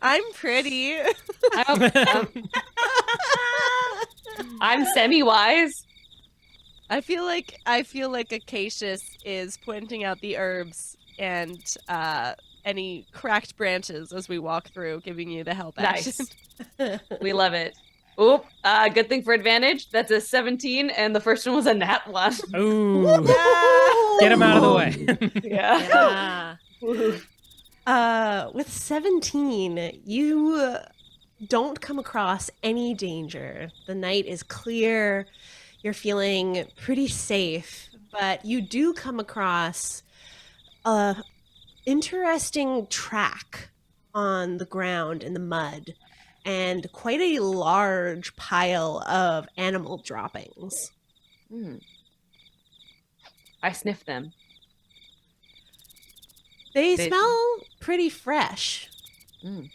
Speaker 5: I'm pretty.
Speaker 3: I'm semi-wise.
Speaker 5: I feel like Acacius is pointing out the herbs and any cracked branches as we walk through, giving you the help action.
Speaker 3: Nice. We love it. Oop, good thing for advantage. That's a 17, and the first one was a nat 1.
Speaker 4: Ooh. Get him out of the way.
Speaker 3: Yeah.
Speaker 1: With 17, you don't come across any danger. The night is clear. You're feeling pretty safe, but you do come across a interesting track on the ground in the mud and quite a large pile of animal droppings.
Speaker 3: I sniff them.
Speaker 1: They smell pretty fresh.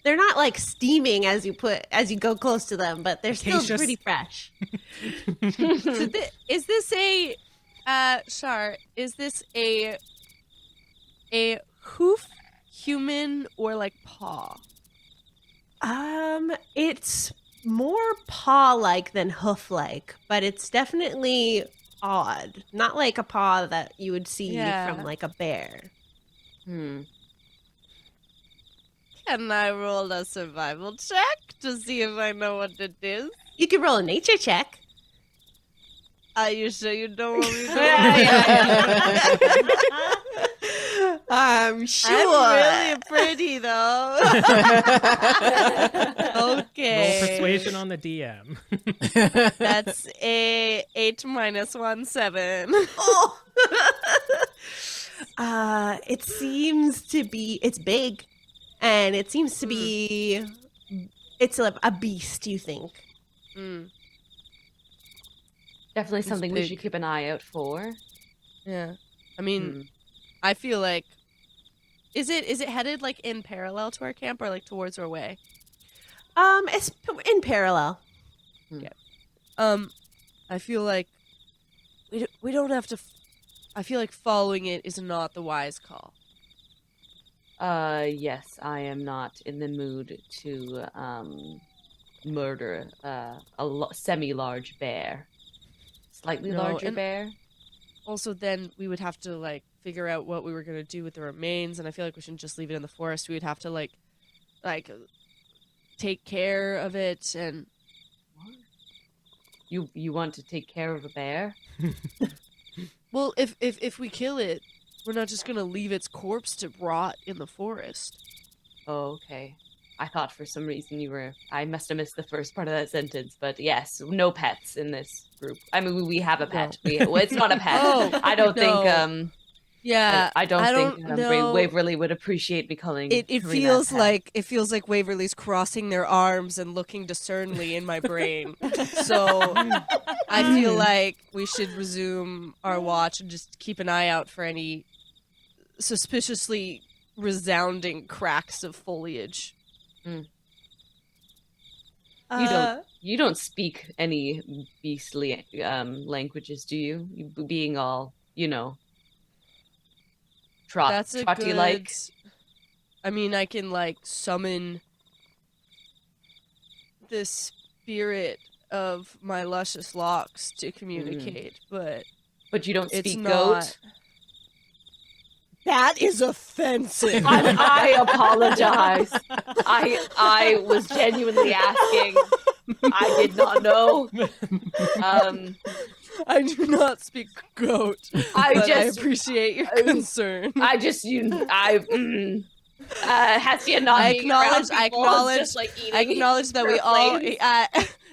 Speaker 1: They're not like steaming as you go close to them, but they're still
Speaker 4: Acacius.
Speaker 1: pretty fresh.
Speaker 5: So is this a Char? Is this a hoof human or like paw?
Speaker 1: It's more paw-like than hoof-like, but it's definitely odd. Not like a paw that you would see from like a bear.
Speaker 5: Can I roll a survival check to see if I know what it is?
Speaker 1: You could roll a nature check.
Speaker 5: Are you sure you don't want me to?
Speaker 1: I'm sure.
Speaker 5: I'm really pretty though. Okay.
Speaker 4: Roll persuasion on the DM.
Speaker 5: That's a 8 minus 1, 7.
Speaker 1: Oh. It seems to be. It's big, and it seems to be. It's a beast. You think?
Speaker 3: Definitely something we
Speaker 5: big.
Speaker 3: should keep an eye out for.
Speaker 5: Yeah. I mean, I feel like is it headed like in parallel to our camp or like towards our way?
Speaker 1: It's in parallel.
Speaker 5: I feel like we don't have to. I feel like following it is not the wise call.
Speaker 3: Yes, I am not in the mood to murder a semi-large bear. Slightly larger bear.
Speaker 5: Also, then we would have to like figure out what we were gonna do with the remains, and I feel like we shouldn't just leave it in the forest. We would have to like take care of it and.
Speaker 3: You want to take care of a bear?
Speaker 5: Well, if we kill it, we're not just gonna leave its corpse to rot in the forest.
Speaker 3: Oh, okay. I thought for some reason I must have missed the first part of that sentence, but yes, no pets in this group. I mean, we have a pet. Well, it's not a pet. I don't think,
Speaker 5: yeah,
Speaker 3: I don't think
Speaker 5: know.
Speaker 3: Waverly would appreciate me calling
Speaker 5: It
Speaker 3: Karina a
Speaker 5: feels
Speaker 3: pet.
Speaker 5: like Waverly's crossing their arms and looking discerningly in my brain. So I feel like we should resume our watch and just keep an eye out for any suspiciously resounding cracks of foliage.
Speaker 3: You don't speak any beastly languages, do you? You being all,
Speaker 5: That's a
Speaker 3: trotty
Speaker 5: good.
Speaker 3: like.
Speaker 5: I mean, I can like summon the spirit of my luscious locks to communicate, but
Speaker 3: But you don't
Speaker 5: it's
Speaker 3: speak
Speaker 5: not.
Speaker 3: goat.
Speaker 5: That is offensive.
Speaker 3: I apologize. I was genuinely asking. I did not know.
Speaker 5: I do not speak goat.
Speaker 3: I
Speaker 5: but I
Speaker 3: just
Speaker 5: appreciate your concern.
Speaker 3: Hestia not
Speaker 5: I
Speaker 3: being around
Speaker 5: acknowledge. I
Speaker 3: people,
Speaker 5: acknowledge.
Speaker 3: just like eating
Speaker 5: I acknowledge that we
Speaker 3: her
Speaker 5: all.
Speaker 3: flames.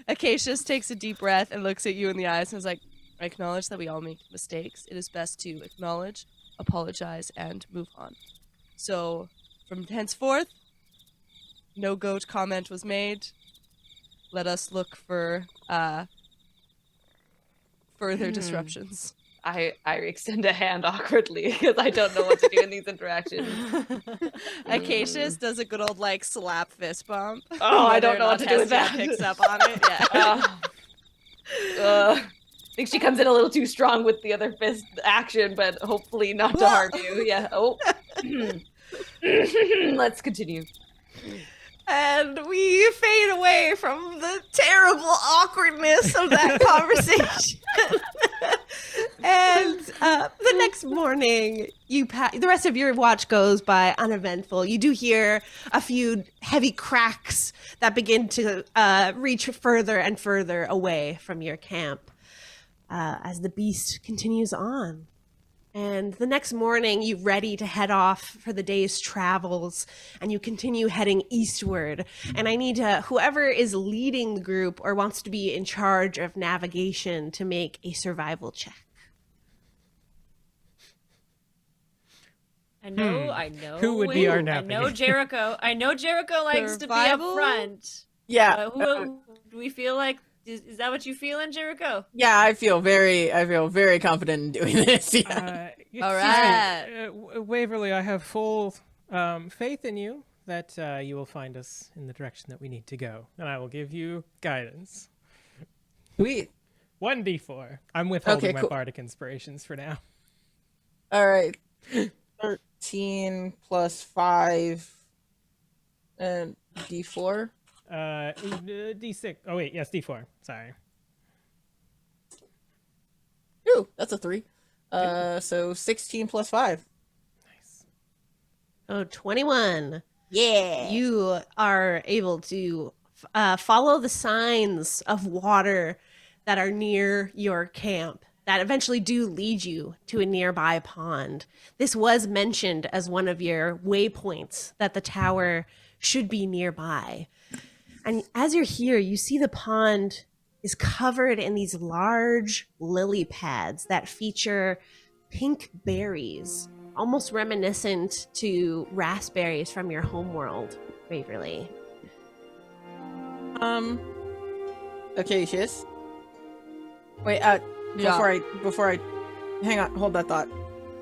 Speaker 5: Acacius takes a deep breath and looks at you in the eyes and is like, "I acknowledge that we all make mistakes. It is best to acknowledge, apologize, and move on." So, from henceforth, no goat comment was made. Let us look for further disruptions.
Speaker 3: I extend a hand awkwardly because I don't know what to do in these interactions.
Speaker 5: Acacius does a good old like slap fist bump.
Speaker 3: Oh, I
Speaker 5: Whether
Speaker 3: don't
Speaker 5: or
Speaker 3: know what
Speaker 5: not
Speaker 3: to do with
Speaker 5: Hestia
Speaker 3: that.
Speaker 5: Picks up on it. Yeah.
Speaker 3: I think she comes in a little too strong with the other fist action, but hopefully not to harm you. Yeah. Oh. Let's continue.
Speaker 1: And we fade away from the terrible awkwardness of that conversation. And the next morning, the rest of your watch goes by uneventful. You do hear a few heavy cracks that begin to reach further and further away from your camp as the beast continues on. And the next morning, you ready to head off for the day's travels, and you continue heading eastward. And I need whoever is leading the group or wants to be in charge of navigation to make a survival check.
Speaker 2: I know.
Speaker 4: Who would be our
Speaker 2: I
Speaker 4: navigator?
Speaker 2: know Jericho. I know Jericho likes to be up
Speaker 5: Survival?
Speaker 2: front.
Speaker 6: Yeah.
Speaker 2: Who do we feel like? Is that what you feeling, Jericho?
Speaker 6: Yeah, I feel very confident in doing this. Yeah.
Speaker 5: All right.
Speaker 4: Waverly, I have full faith in you that you will find us in the direction that we need to go, and I will give you guidance.
Speaker 6: Sweet.
Speaker 4: 1d4. I'm withholding
Speaker 6: Okay,
Speaker 4: my
Speaker 6: cool.
Speaker 4: bardic inspirations for now.
Speaker 6: All right. 13 plus 5 and D4.
Speaker 4: D6. Oh wait, yes, D4. Sorry.
Speaker 6: Ooh, that's a 3. So 16 plus 5.
Speaker 4: Nice.
Speaker 1: Oh, 21.
Speaker 6: Yeah.
Speaker 1: You are able to follow the signs of water that are near your camp that eventually do lead you to a nearby pond. This was mentioned as one of your waypoints that the tower should be nearby. And as you're here, you see the pond is covered in these large lily pads that feature pink berries, almost reminiscent to raspberries from your homeworld, Waverly.
Speaker 6: Acacius. Wait, before I hang on, hold that thought.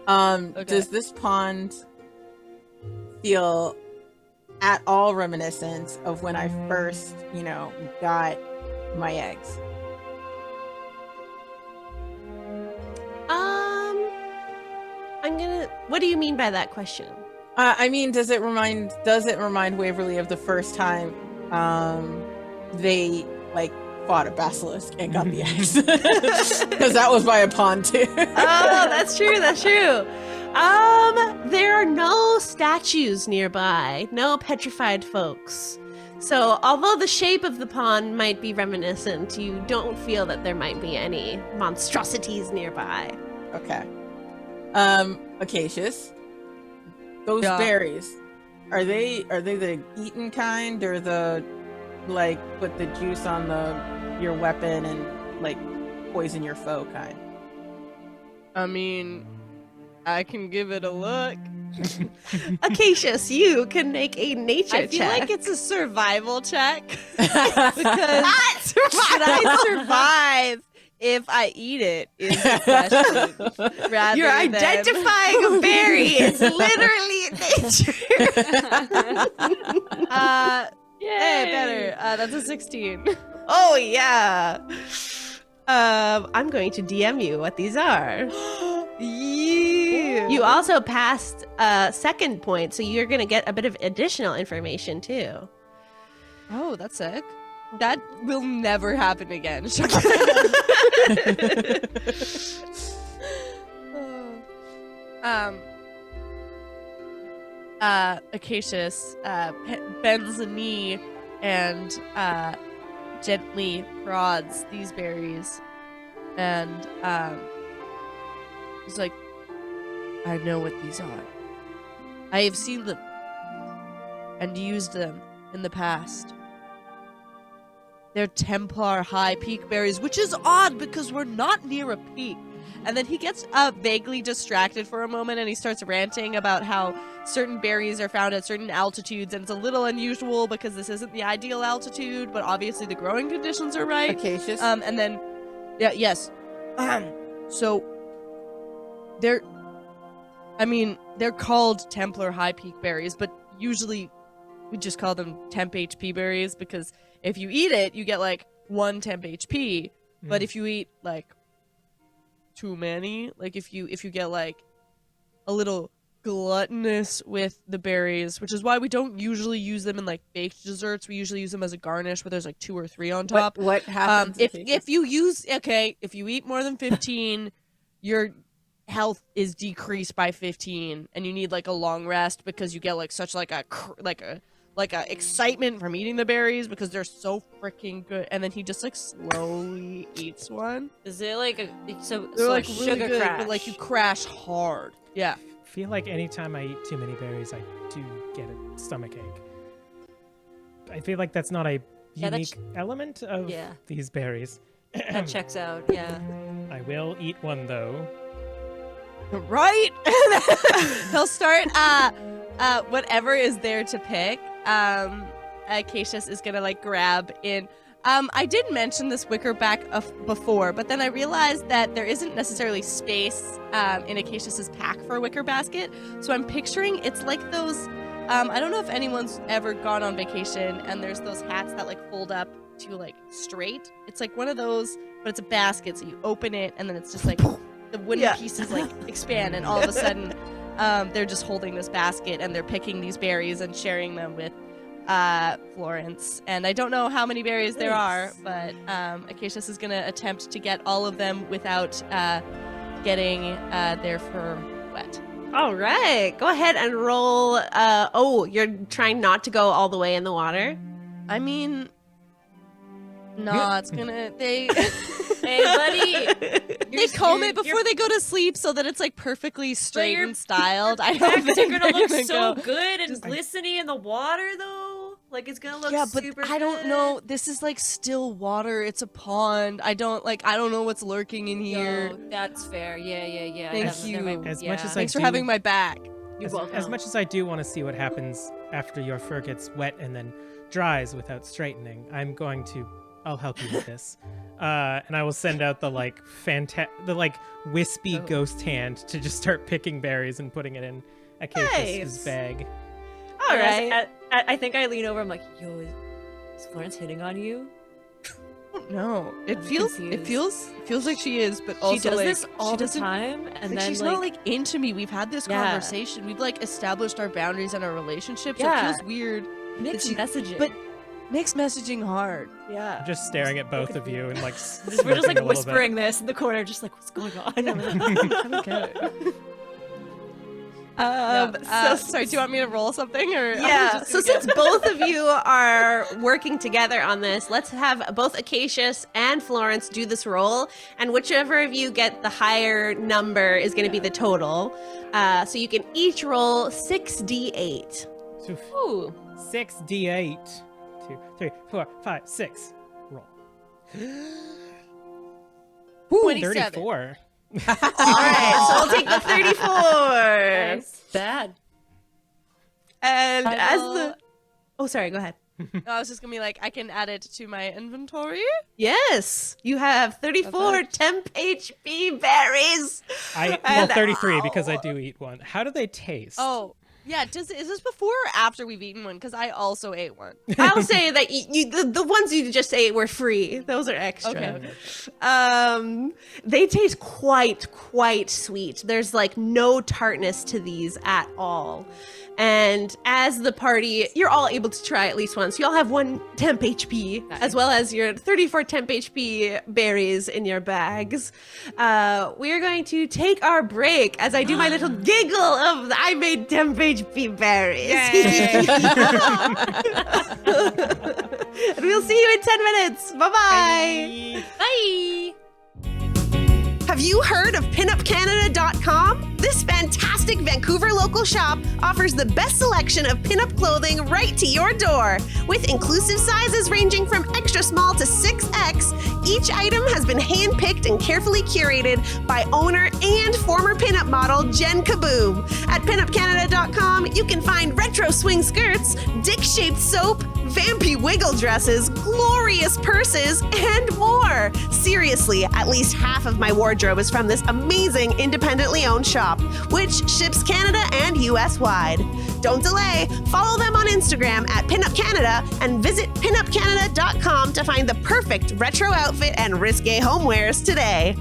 Speaker 5: Okay.
Speaker 6: Does this pond feel at all reminiscent of when I first, got my eggs?
Speaker 1: What do you mean by that question?
Speaker 6: I mean, does it remind Waverly of the first time they fought a basilisk and got the eggs? Because that was by a pond too.
Speaker 1: Oh, that's true. There are no statues nearby, no petrified folks. So although the shape of the pond might be reminiscent, you don't feel that there might be any monstrosities nearby.
Speaker 6: Okay. Acacius, those
Speaker 5: Yeah.
Speaker 6: berries, are they the eaten kind, or the put the juice on your weapon and poison your foe kind?
Speaker 5: I mean, I can give it a look.
Speaker 1: Acacius, you can make a nature
Speaker 5: I feel
Speaker 1: check.
Speaker 5: like it's a survival check. Because
Speaker 1: Not
Speaker 5: should I survive if I eat it is the question. Rather
Speaker 1: You're
Speaker 5: than-
Speaker 1: identifying a berry. It's literally nature.
Speaker 5: Hey, better. That's a 16.
Speaker 1: Oh yeah. I'm going to DM you what these are.
Speaker 5: Yeah.
Speaker 1: You also passed a second point, so you're going to get a bit of additional information too.
Speaker 5: Oh, that's sick. That will never happen again. Acacius bends a knee and gently prods these berries, and he's like, I know what these are. I have seen them and used them in the past. They're Templar high peak berries, which is odd because we're not near a peak. And then he gets vaguely distracted for a moment, and he starts ranting about how certain berries are found at certain altitudes, and it's a little unusual because this isn't the ideal altitude, but obviously the growing conditions are right.
Speaker 6: Acacius?
Speaker 5: And then, yes. So, they're called Templar high peak berries, but usually we just call them temp HP berries because if you eat it, you get 1 temp HP. But if you eat too many, if you get a little gluttonous with the berries, which is why we don't usually use them in like baked desserts. We usually use them as a garnish where there's like 2 or 3 on top.
Speaker 6: What happens
Speaker 5: if you eat more than 15, your health is decreased by 15, and you need like a long rest because you get like such like a excitement from eating the berries because they're so freaking good. And then he just like slowly eats one.
Speaker 2: Is it like a
Speaker 5: They're like really
Speaker 2: sugar
Speaker 5: good,
Speaker 2: crash?
Speaker 5: but like you crash hard. Yeah.
Speaker 4: I feel like anytime I eat too many berries, I do get a stomachache. I feel like that's not a
Speaker 2: Yeah, that's-
Speaker 4: unique element of
Speaker 2: Yeah.
Speaker 4: these berries.
Speaker 2: That checks out. Yeah.
Speaker 4: I will eat one though.
Speaker 5: Right? He'll start whatever is there to pick. Acacius is gonna like grab in. I did mention this wickerback before, but then I realized that there isn't necessarily space in Acacius's pack for a wicker basket. So I'm picturing it's like those. I don't know if anyone's ever gone on vacation and there's those hats that like fold up to like straight. It's like one of those, but it's a basket. So you open it and then it's just like the wooden pieces like expand, and all of a sudden they're just holding this basket and they're picking these berries and sharing them with Florence. And I don't know how many berries there are, but Acacius is going to attempt to get all of them without getting their fur wet.
Speaker 1: All right, go ahead and roll. You're trying not to go all the way in the water.
Speaker 5: I mean, no, it's gonna
Speaker 2: Hey, buddy.
Speaker 5: they comb it before they go to sleep so that it's like perfectly straight
Speaker 2: your
Speaker 5: and styled. I don't
Speaker 2: They're
Speaker 5: think
Speaker 2: gonna look
Speaker 5: they're
Speaker 2: so
Speaker 5: go.
Speaker 2: good and glistening in the water, though. Like it's gonna look
Speaker 5: Yeah, but
Speaker 2: super.
Speaker 5: I don't
Speaker 2: good.
Speaker 5: know. This is like still water. It's a pond. I don't know what's lurking in here.
Speaker 2: No, that's fair. Yeah.
Speaker 5: Thank
Speaker 2: That
Speaker 5: you.
Speaker 2: might-
Speaker 4: As
Speaker 2: yeah.
Speaker 4: much as
Speaker 5: Thanks for
Speaker 4: do-
Speaker 5: having my back.
Speaker 2: You're
Speaker 4: As
Speaker 2: welcome.
Speaker 4: much as I do want to see what happens after your fur gets wet and then dries without straightening, I'll help you with this. And I will send out the wispy ghost hand to just start picking berries and putting it in Acacius's
Speaker 1: Nice.
Speaker 4: bag.
Speaker 1: All right.
Speaker 2: I think I lean over. I'm like, yo, is Florence hitting on you?
Speaker 5: No, it
Speaker 2: I'm
Speaker 5: feels
Speaker 2: confused.
Speaker 5: like she is, but also
Speaker 2: She does
Speaker 5: like,
Speaker 2: this all
Speaker 5: she
Speaker 2: the
Speaker 5: doesn't-
Speaker 2: time, and
Speaker 5: like,
Speaker 2: then
Speaker 5: she's not like into me. We've had this
Speaker 2: Yeah.
Speaker 5: conversation. We've like established our boundaries and our relationship. So
Speaker 2: Yeah.
Speaker 5: it feels weird.
Speaker 2: mixed
Speaker 5: she-
Speaker 2: messaging.
Speaker 5: but- Makes messaging hard.
Speaker 2: yeah,
Speaker 4: I'm just staring at both of you and like
Speaker 2: we're just like
Speaker 4: smirking a little bit.
Speaker 2: whispering this in the corner, just like what's going on. I'm like,
Speaker 5: Okay.
Speaker 1: So
Speaker 5: Sorry, do you want me to roll something or?
Speaker 1: Yeah. So since both of you are working together on this, let's have both Acacius and Florence do this roll, and whichever of you get the higher number is going to be the total. So you can each roll 6d8.
Speaker 4: So
Speaker 2: ooh,
Speaker 4: 6d8. 2, 3, 4, 5, 6. Roll.
Speaker 5: 27.
Speaker 4: 34.
Speaker 1: All right. So we'll take the 34.
Speaker 2: that's bad.
Speaker 1: And
Speaker 2: I
Speaker 1: as
Speaker 2: will-
Speaker 1: the sorry, go ahead.
Speaker 5: I was just gonna be like, I can add it to my inventory.
Speaker 1: Yes, you have 34
Speaker 5: Perfect.
Speaker 1: temp HP berries.
Speaker 4: Well,
Speaker 1: And-
Speaker 4: 33 because I do eat one. How do they taste?
Speaker 5: Oh, yeah. Is this before or after we've eaten one? Because I also ate one.
Speaker 1: I'll say that the ones you just ate were free. Those are extra.
Speaker 5: Okay.
Speaker 1: They taste quite sweet. There's like no tartness to these at all. And as the party, you're all able to try at least once. You all have 1 temp HP, as well as your 34 temp HP berries in your bags. We're going to take our break as I do my little giggle of I made temp HP berries. And we'll see you in 10 minutes. Bye-bye.
Speaker 2: Bye.
Speaker 1: Have you heard of PinUpCanada.com? This fantastic Vancouver local shop offers the best selection of pinup clothing right to your door. With inclusive sizes ranging from extra small to 6X, each item has been handpicked and carefully curated by owner and former pinup model Jen Kaboom. At PinUpCanada.com, you can find retro swing skirts, dick-shaped soap, vampy wiggle dresses, glorious purses, and more. Seriously, at least half of my wardrobe is from this amazing independently owned shop, which ships Canada and US wide. Don't delay. Follow them on Instagram at PinUpCanada and visit PinUpCanada.com to find the perfect retro outfit and risque homewares today.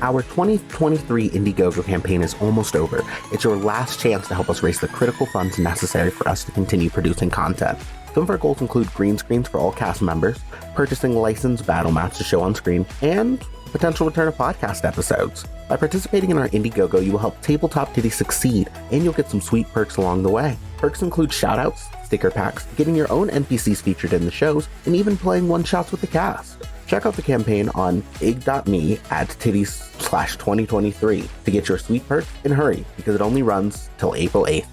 Speaker 7: Our 2023 Indiegogo campaign is almost over. It's your last chance to help us raise the critical funds necessary for us to continue producing content. Some of our goals include green screens for all cast members, purchasing licensed battle mats to show on screen, and potential return of podcast episodes. By participating in our Indiegogo, you will help Tabletop Tiddies succeed, and you'll get some sweet perks along the way. Perks include shoutouts, sticker packs, getting your own NPCs featured in the shows, and even playing one-shots with the cast. Check out the campaign on big.me/Tiddies/2023 to get your sweet perks, and hurry, because it only runs till April 8th.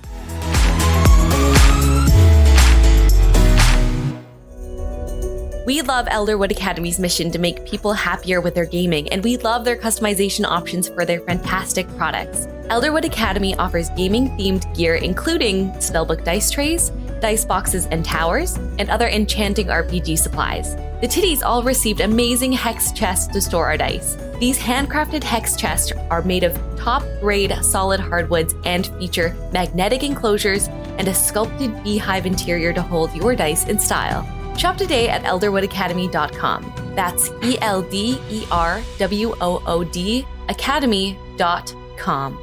Speaker 8: We love Elderwood Academy's mission to make people happier with their gaming, and we love their customization options for their fantastic products. Elderwood Academy offers gaming-themed gear including spellbook dice trays, dice boxes and towers, and other enchanting RPG supplies. The Tiddies all received amazing hex chests to store our dice. These handcrafted hex chests are made of top-grade solid hardwoods and feature magnetic enclosures and a sculpted beehive interior to hold your dice in style. Shop today at elderwoodacademy.com. That's ELDERWOOD academy.com.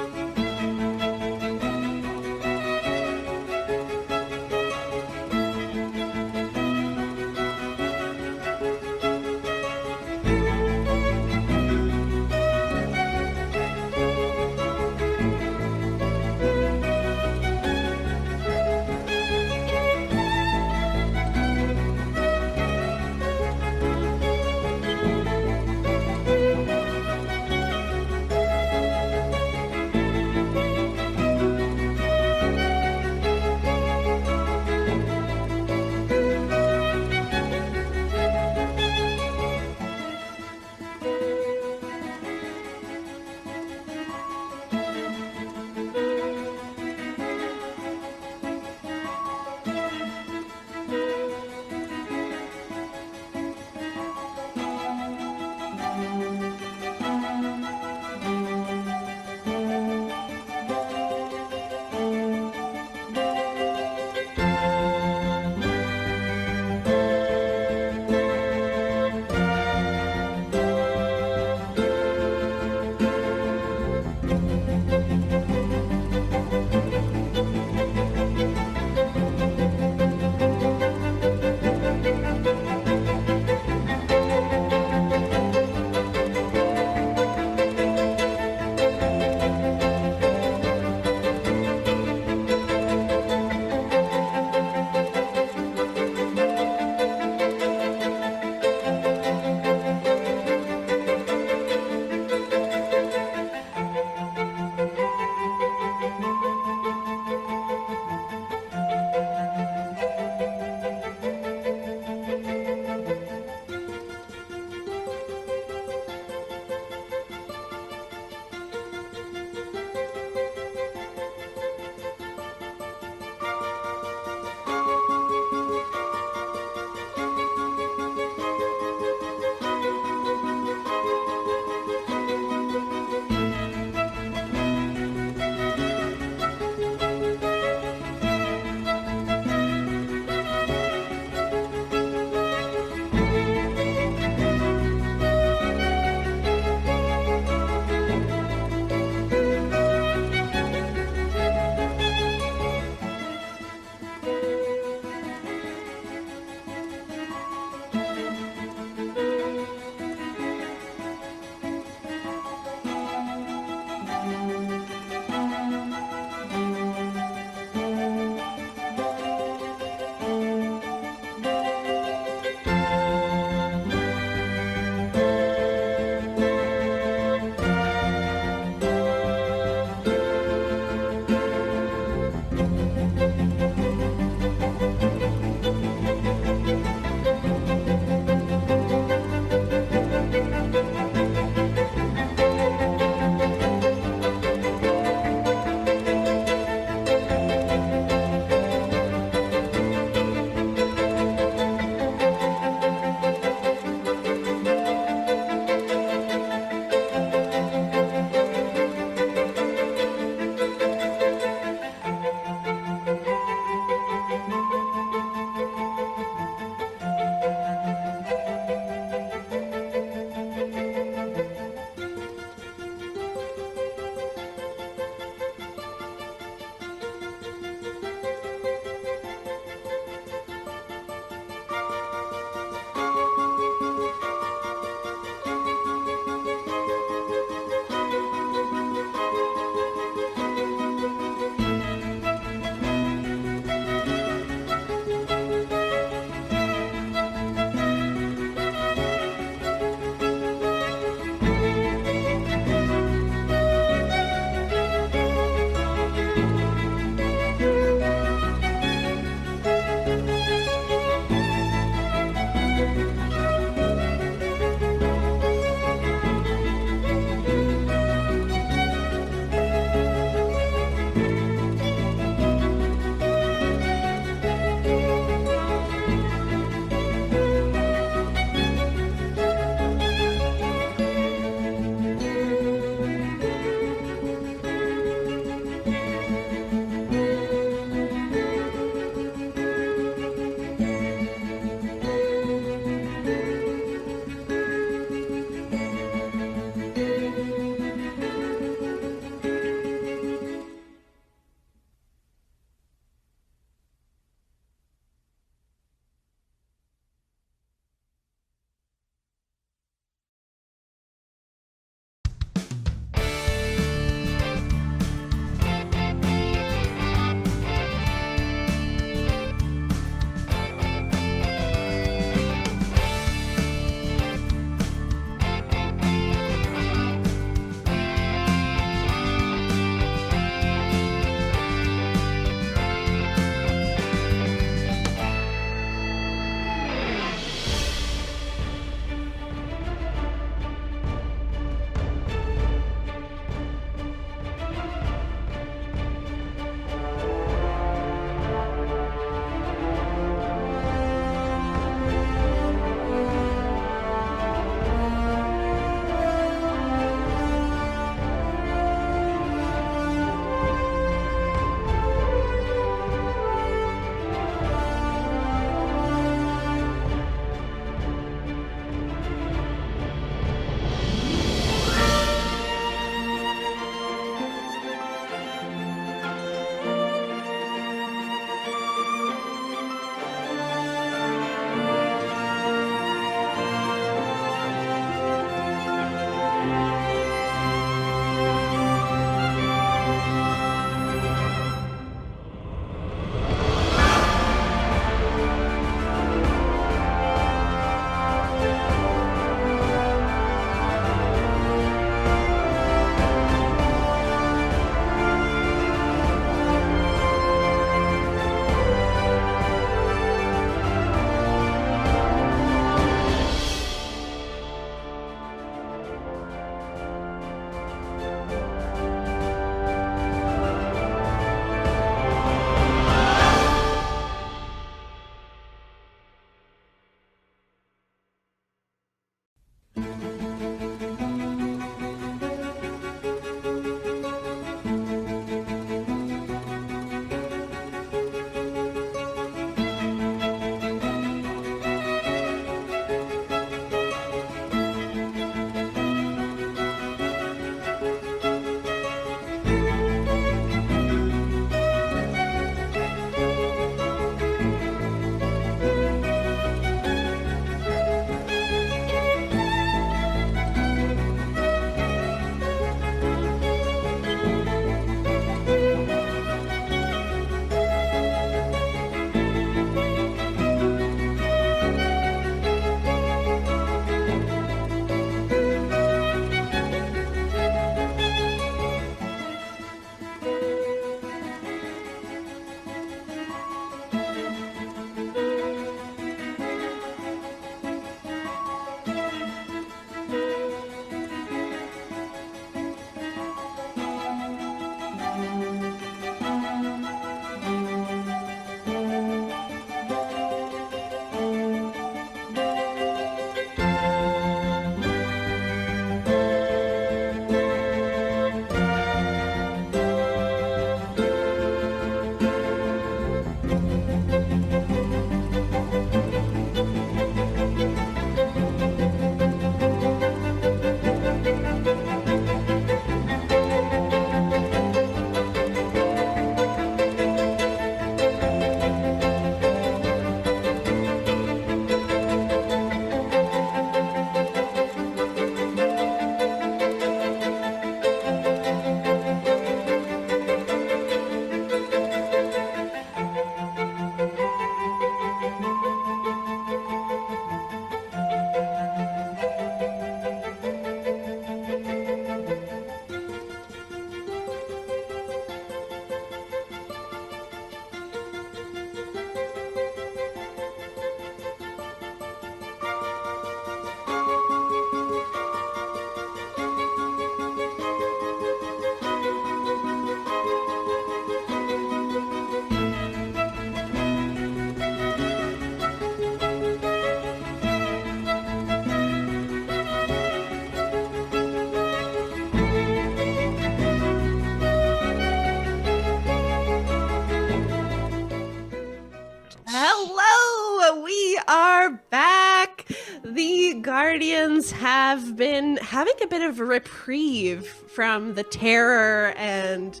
Speaker 1: Hello, we are back. The Guardians have been having a bit of a reprieve from the terror and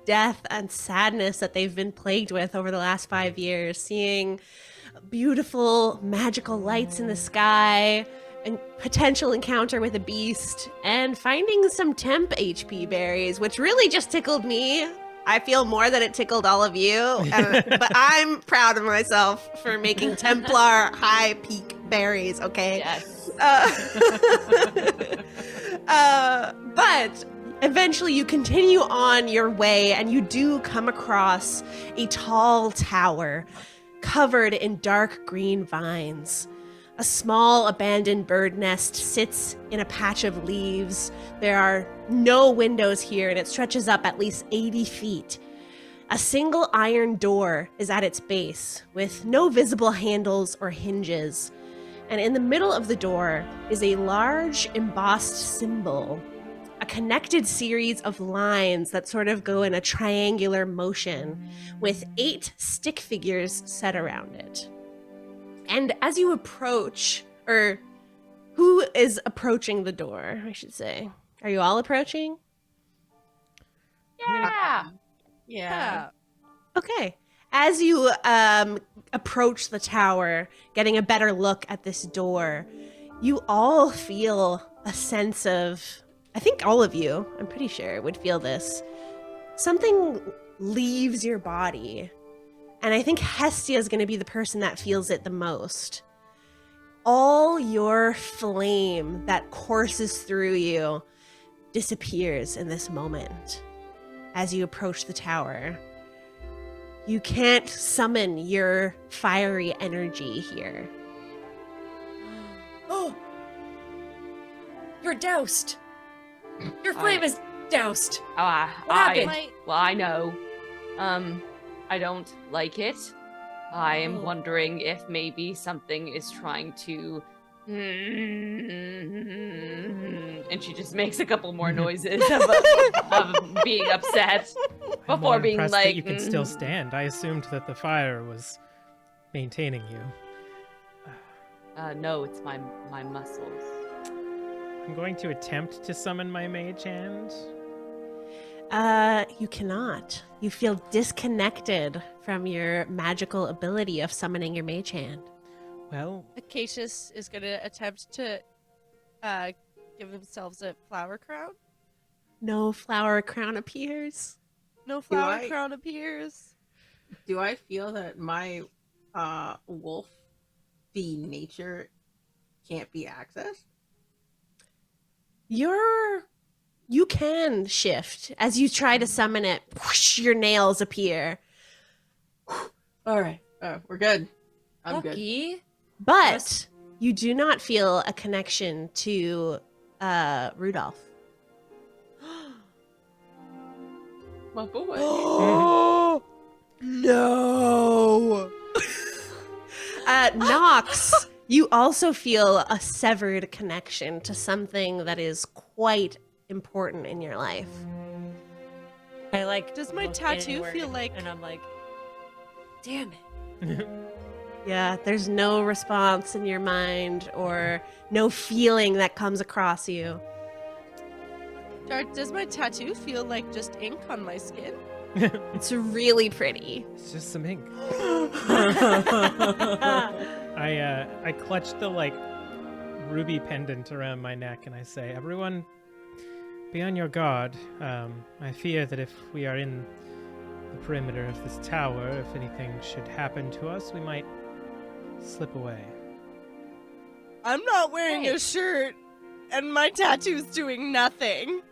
Speaker 1: death and sadness that they've been plagued with over the last 5 years, seeing beautiful magical lights in the sky, and potential encounter with a beast, and finding some temp HP berries, which really just tickled me. I feel more that it tickled all of you, but I'm proud of myself for making Templar high peak berries, okay?
Speaker 3: Yes.
Speaker 1: But eventually you continue on your way and you do come across a tall tower covered in dark green vines. A small abandoned bird nest sits in a patch of leaves. There are no windows here, and it stretches up at least 80 feet. A single iron door is at its base, with no visible handles or hinges. And in the middle of the door is a large embossed symbol, a connected series of lines that sort of go in a triangular motion, with 8 stick figures set around it. And as you approach, or who is approaching the door, I should say? Are you all approaching?
Speaker 3: Yeah.
Speaker 6: Yeah.
Speaker 1: Okay. As you approach the tower, getting a better look at this door, you all feel a sense of, I think all of you, I'm pretty sure, would feel this. Something leaves your body. And I think Hestia is going to be the person that feels it the most. All your flame that courses through you disappears in this moment as you approach the tower. You can't summon your fiery energy here.
Speaker 2: Oh! You're doused! Your flame is doused! What happened?
Speaker 3: I know. I don't like it. I am wondering if maybe something is trying to... And she just makes a couple more noises of being upset
Speaker 4: I'm more
Speaker 3: before being
Speaker 4: impressed
Speaker 3: like...
Speaker 4: that you can still stand. I assumed that the fire was maintaining you.
Speaker 3: No, it's my muscles.
Speaker 4: I'm going to attempt to summon my mage hand.
Speaker 1: You cannot. You feel disconnected from your magical ability of summoning your mage hand.
Speaker 4: Well,
Speaker 5: Acacius is going to attempt to give themselves a flower crown.
Speaker 1: No flower crown appears.
Speaker 5: No flower
Speaker 6: I-
Speaker 5: crown appears.
Speaker 6: Do I feel that my wolf fiend nature can't be accessed?
Speaker 1: You can shift. As you try to summon it, whoosh, your nails appear.
Speaker 6: All right. We're good. I'm good.
Speaker 2: Lucky.
Speaker 1: But you do not feel a connection to Rudolph.
Speaker 6: My boy.
Speaker 5: No.
Speaker 1: Noxx, you also feel a severed connection to something that is quite important in your life.
Speaker 2: I like.
Speaker 5: Does my
Speaker 2: look
Speaker 5: tattoo
Speaker 2: inward,
Speaker 5: feel like-
Speaker 2: And I'm like, damn it.
Speaker 1: Yeah, there's no response in your mind or no feeling that comes across you.
Speaker 5: Does my tattoo feel like just ink on my skin?
Speaker 1: It's really pretty.
Speaker 4: it's just some ink. I clutch the ruby pendant around my neck and I say, "Everyone, be on your guard. I fear that if we are in the perimeter of this tower, if anything should happen to us, we might slip away."
Speaker 5: I'm not wearing a shirt, and my tattoo's doing nothing.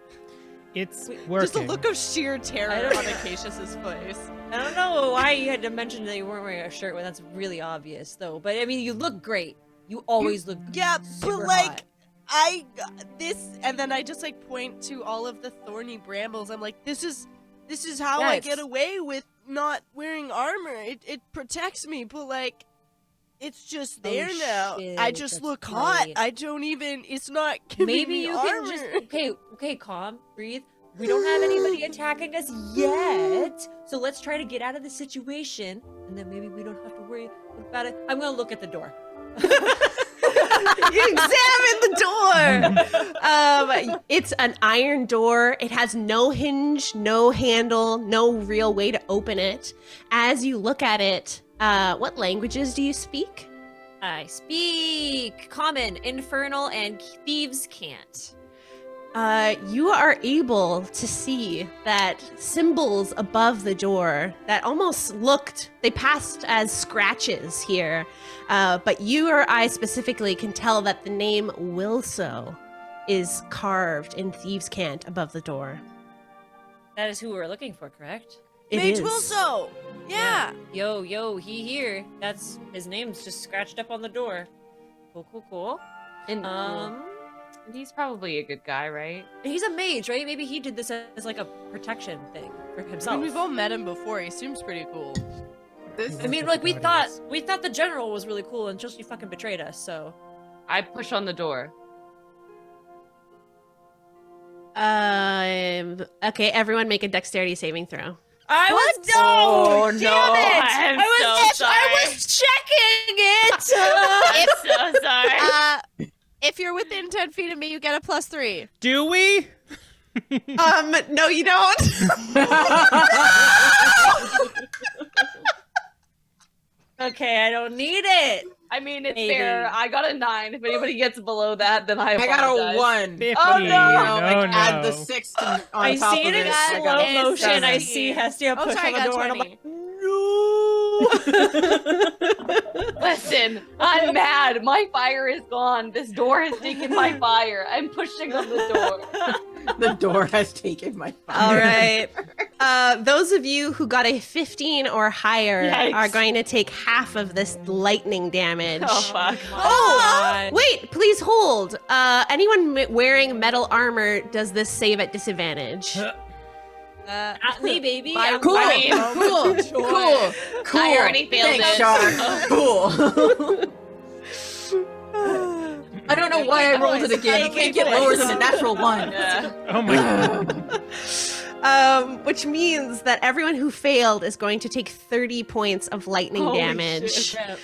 Speaker 4: It's working.
Speaker 5: Just a look of sheer terror
Speaker 2: I don't-
Speaker 5: on Acacius's face.
Speaker 2: I don't know why you had to mention that you weren't wearing a shirt when that's really obvious, though. But I mean, you look great. You always look
Speaker 5: Yeah,
Speaker 2: super
Speaker 5: but
Speaker 2: hot.
Speaker 5: and then I just point to all of the thorny brambles. I'm like, this is how I get
Speaker 2: Yes.
Speaker 5: away with not wearing armor. It protects me, but it's just there now.
Speaker 2: shit,
Speaker 5: I just
Speaker 2: that's
Speaker 5: look hot.
Speaker 2: right.
Speaker 5: I don't even. It's not giving
Speaker 2: Maybe
Speaker 5: me
Speaker 2: you
Speaker 5: armor.
Speaker 2: can just okay, calm, breathe. We don't have anybody attacking us yet, so let's try to get out of the situation and then maybe we don't have to worry about it. I'm gonna look at the door.
Speaker 1: You examine the door. It's an iron door. It has no hinge, no handle, no real way to open it. As you look at it, what languages do you speak?
Speaker 2: I speak Common, Infernal, and Thieves' Cant.
Speaker 1: You are able to see that symbols above the door that almost they passed as scratches here. But you or I specifically can tell that the name Wilso is carved in Thieves' Cant above the door.
Speaker 2: That is who we're looking for, correct?
Speaker 1: It
Speaker 5: Mage
Speaker 1: is.
Speaker 5: Wilso! Yeah!
Speaker 2: Yo, he here. That's his name's just scratched up on the door. Cool.
Speaker 3: And he's probably a good guy, right?
Speaker 2: He's a mage, right? Maybe he did this as like a protection thing for
Speaker 5: I
Speaker 2: himself.
Speaker 5: mean, we've all met him before. He seems pretty cool.
Speaker 2: I mean, like we thought the general was really cool until she fucking betrayed us. So
Speaker 3: I push on the door.
Speaker 1: Okay, everyone make a dexterity saving throw.
Speaker 2: I was
Speaker 3: Oh,
Speaker 2: damn
Speaker 3: no,
Speaker 2: it!
Speaker 3: I'm so
Speaker 2: I
Speaker 3: sorry.
Speaker 2: was checking it.
Speaker 3: I'm so sorry.
Speaker 5: If you're within 10 feet of me, you get a +3.
Speaker 4: Do we?
Speaker 1: No, you don't.
Speaker 2: Okay, I don't need it.
Speaker 3: I mean, it's
Speaker 2: Maybe.
Speaker 3: fair. I got a 9. If anybody gets below that, then I
Speaker 6: I got
Speaker 3: apologize.
Speaker 6: a 1.
Speaker 4: 50.
Speaker 3: Oh, no.
Speaker 6: You know, like,
Speaker 4: Oh,
Speaker 6: add the
Speaker 4: no.
Speaker 6: 6 on
Speaker 2: I
Speaker 6: top
Speaker 2: see
Speaker 6: of
Speaker 2: it in
Speaker 6: it.
Speaker 5: got
Speaker 6: I
Speaker 2: slow
Speaker 6: got a
Speaker 2: motion. I
Speaker 6: 7.
Speaker 2: see Hestia
Speaker 5: Oh,
Speaker 2: push
Speaker 5: sorry,
Speaker 2: on the
Speaker 5: I got
Speaker 2: door, and I'm
Speaker 5: 20.
Speaker 2: like,
Speaker 3: Listen, I'm mad. My fire is gone. This door has taken my fire. I'm pushing on the door.
Speaker 6: The door has taken my fire.
Speaker 1: All right. Those of you who got a 15 or higher
Speaker 3: Yikes.
Speaker 1: are going to take half of this lightning damage.
Speaker 3: Oh, fuck.
Speaker 1: Oh, wait, please hold. Anyone wearing metal armor does this save at disadvantage.
Speaker 2: Not me, baby.
Speaker 6: Cool.
Speaker 3: I mean,
Speaker 6: Cool.
Speaker 3: I already failed
Speaker 6: Thanks,
Speaker 3: it.
Speaker 6: Char. Cool. I don't know why I rolled it again. You can't get lower than a natural 1.
Speaker 3: Yeah.
Speaker 4: Oh my god.
Speaker 1: Which means that everyone who failed is going to take 30 points of lightning
Speaker 3: Holy
Speaker 1: damage.
Speaker 3: shit.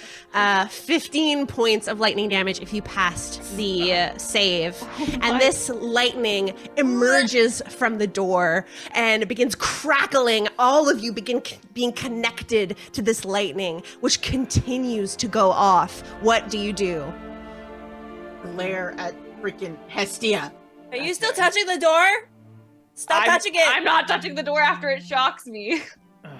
Speaker 1: 15 points of lightning damage if you passed the save. And this lightning emerges from the door and begins crackling. All of you begin being connected to this lightning, which continues to go off. What do you do?
Speaker 6: Glare at freaking Hestia.
Speaker 2: Are you still touching the door? Stop touching it.
Speaker 3: I'm not touching the door after it shocks me.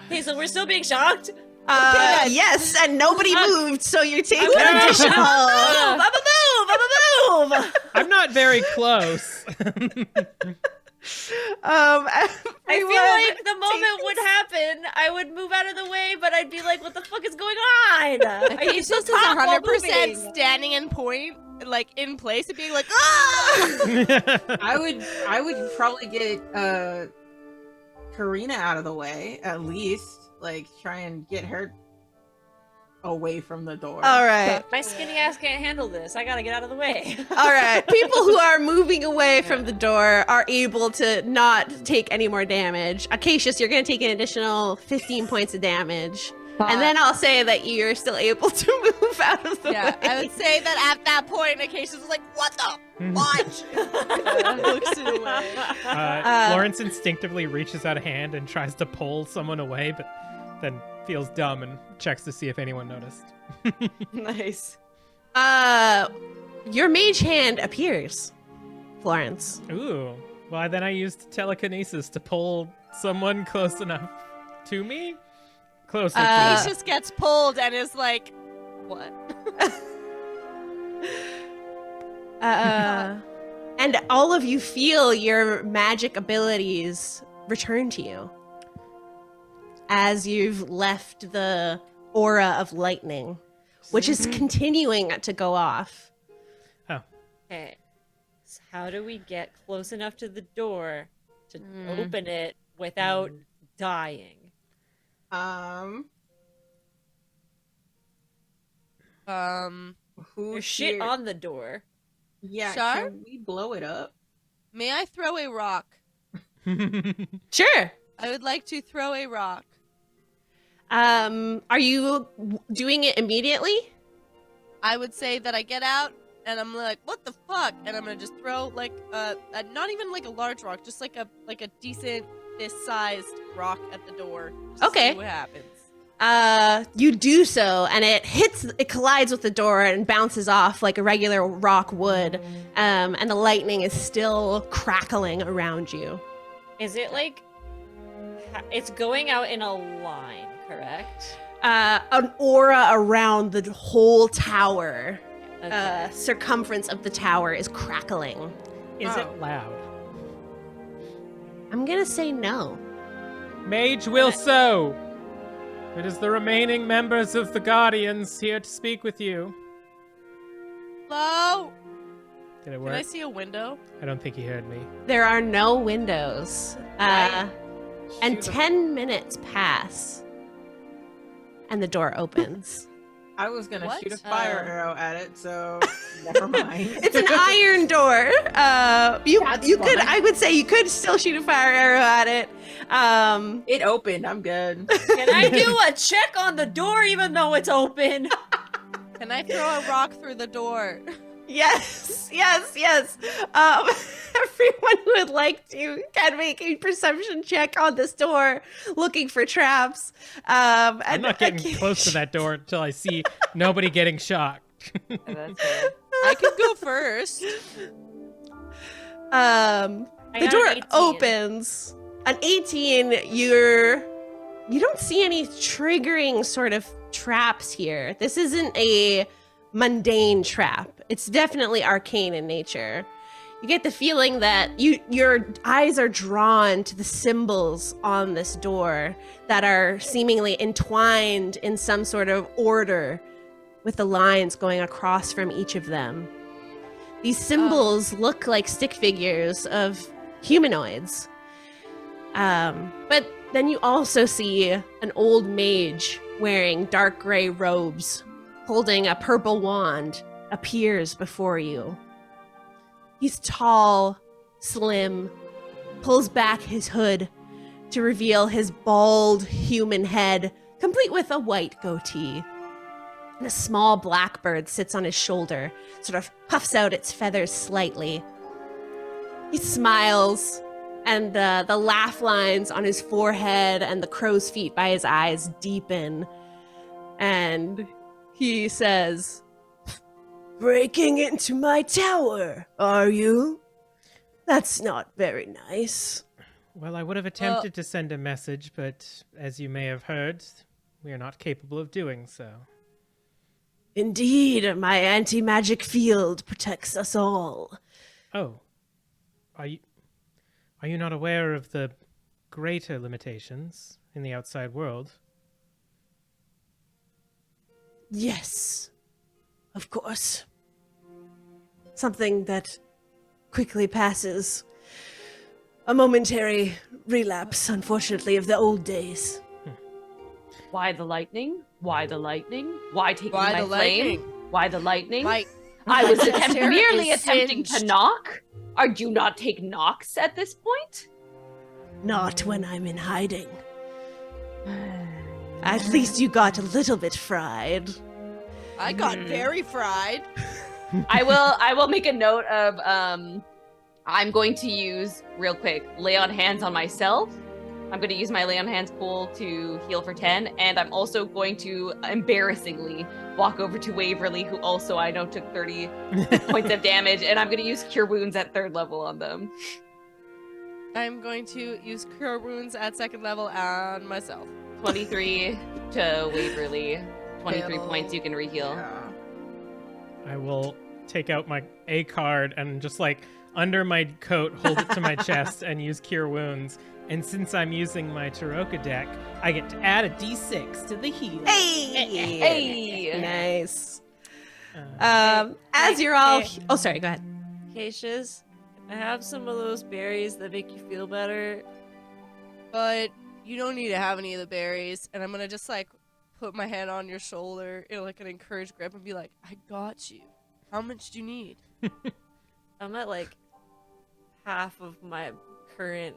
Speaker 2: Okay, so we're still being shocked.
Speaker 1: Yes, and nobody moved, so you're taking
Speaker 2: I'm a
Speaker 1: additional.
Speaker 2: move. I'm a move.
Speaker 4: I'm not very close.
Speaker 2: I feel like the moment would happen, I would move out of the way, but I'd be like, "What the fuck is going on?" Are you
Speaker 5: This is
Speaker 2: so top while
Speaker 5: 100%
Speaker 2: moving?
Speaker 5: standing in point, like in place and being like, ah!
Speaker 6: I would probably get Katrina out of the way, at least. Like, try and get her away from the door.
Speaker 1: All right.
Speaker 2: My skinny ass can't handle this. I gotta get out of the way.
Speaker 1: All right. People who are moving away from the door are able to not take any more damage. Acacius, you're going to take an additional 15 points of damage. And then I'll say that you're still able to move out of the
Speaker 5: Yeah,
Speaker 1: way.
Speaker 5: I would say that at that point, Acacius was like, what the? Watch! Looks it away.
Speaker 4: Florence instinctively reaches out a hand and tries to pull someone away, but then feels dumb and checks to see if anyone noticed.
Speaker 3: Nice.
Speaker 1: Your mage hand appears, Florence.
Speaker 4: Ooh. Well, then I used telekinesis to pull someone close enough to me. Closer to me.
Speaker 5: Acacius gets pulled and is like, what?
Speaker 1: And all of you feel your magic abilities return to you as you've left the aura of lightning, which is continuing to go off.
Speaker 2: Okay. So how do we get close enough to the door to open it without dying?
Speaker 6: Who's
Speaker 2: There's shit
Speaker 6: here?
Speaker 2: on the door.
Speaker 6: Yeah,
Speaker 5: Char?
Speaker 6: can we blow it up?
Speaker 5: May I throw a rock?
Speaker 1: Sure.
Speaker 5: I would like to throw a rock.
Speaker 1: Are you doing it immediately?
Speaker 5: I would say that I get out and I'm like, what the fuck? And I'm gonna just throw like not even like a large rock, just like a decent this sized rock at the door. Just
Speaker 1: Okay.
Speaker 5: To see what happens.
Speaker 1: You do so, and it collides with the door and bounces off like a regular rock would, and the lightning is still crackling around you.
Speaker 2: Is it like it's going out in a line, correct?
Speaker 1: An aura around the whole tower,
Speaker 2: Okay.
Speaker 1: circumference of the tower is crackling.
Speaker 4: Is it loud?
Speaker 1: I'm gonna say no.
Speaker 4: Mage will so. It is the remaining members of the Guardians here to speak with you.
Speaker 5: Hello?
Speaker 4: Did it
Speaker 5: Can
Speaker 4: work?
Speaker 5: I see a window?
Speaker 4: I don't think he heard me.
Speaker 1: There are no windows. And
Speaker 6: Shoot a-
Speaker 1: 10 minutes pass, and the door opens.
Speaker 6: I was gonna
Speaker 5: What?
Speaker 6: shoot a fire arrow at it, so never mind.
Speaker 1: It's an iron door.
Speaker 6: That's
Speaker 1: You could,
Speaker 6: fine.
Speaker 1: I would say, you could still shoot a fire arrow at it.
Speaker 6: It opened. I'm good.
Speaker 2: Can I do a check on the door even though it's open?
Speaker 5: Can I throw a rock through the door?
Speaker 1: Yes. Everyone who would like to can make a perception check on this door, looking for traps.
Speaker 4: I'm not getting close to that door until I see nobody getting shocked.
Speaker 3: That's fair.
Speaker 5: I can go first.
Speaker 1: The
Speaker 2: got
Speaker 1: door
Speaker 2: an 18.
Speaker 1: opens. An 18, you don't see any triggering sort of traps here. This isn't a mundane trap. It's definitely arcane in nature. You get the feeling that your eyes are drawn to the symbols on this door that are seemingly entwined in some sort of order with the lines going across from each of them. These symbols look like stick figures of humanoids. But then you also see an old mage wearing dark gray robes, holding a purple wand, appears before you. He's tall, slim, pulls back his hood to reveal his bald human head, complete with a white goatee. And a small blackbird sits on his shoulder, sort of puffs out its feathers slightly. He smiles, and the laugh lines on his forehead and the crow's feet by his eyes deepen. And he says, "Breaking into my tower, are you? That's not very nice."
Speaker 4: Well, I would have attempted to send a message, but as you may have heard, we are not capable of doing so.
Speaker 1: "Indeed, my anti-magic field protects us all."
Speaker 4: Oh, are you not aware of the greater limitations in the outside world?
Speaker 1: "Yes, of course. Something that quickly passes. A momentary relapse, unfortunately, of the old days."
Speaker 3: Why the lightning? Why the lightning? Why taking
Speaker 5: Why
Speaker 3: my
Speaker 5: the
Speaker 3: flame?
Speaker 5: lightning?
Speaker 3: Why the lightning?
Speaker 5: Like,
Speaker 3: I was
Speaker 5: Sarah
Speaker 3: merely
Speaker 5: is
Speaker 3: attempting to
Speaker 5: singed.
Speaker 3: knock. Or do you not take knocks at this point?
Speaker 1: "Not when I'm in hiding. At least you got a little bit fried."
Speaker 5: I got very fried.
Speaker 3: I will make a note of I'm going to use real quick lay on hands on myself. I'm going to use my lay on hands pool to heal for 10, and I'm also going to embarrassingly walk over to Waverly, who also I know took 30 points of damage, and I'm going to use cure wounds at 3rd level on them.
Speaker 5: I'm going to use Cure Wounds at 2nd level on myself.
Speaker 3: 23 to Waverly. 23
Speaker 6: Fail.
Speaker 3: points you can reheal.
Speaker 6: Yeah.
Speaker 4: I will take out my A card and just like under my coat, hold it to my chest and use Cure Wounds. And since I'm using my Taroka deck, I get to add a d6 to the heal.
Speaker 1: Hey!
Speaker 3: Hey!
Speaker 1: Nice.
Speaker 4: Uh,
Speaker 1: As you're all... Oh, sorry, go ahead.
Speaker 2: Acacius, I have some of those berries that make you feel better.
Speaker 5: But you don't need to have any of the berries. And I'm gonna just like put my hand on your shoulder in like an encouraged grip and be like, "I got you. How much do you need?"
Speaker 2: I'm at like half of my current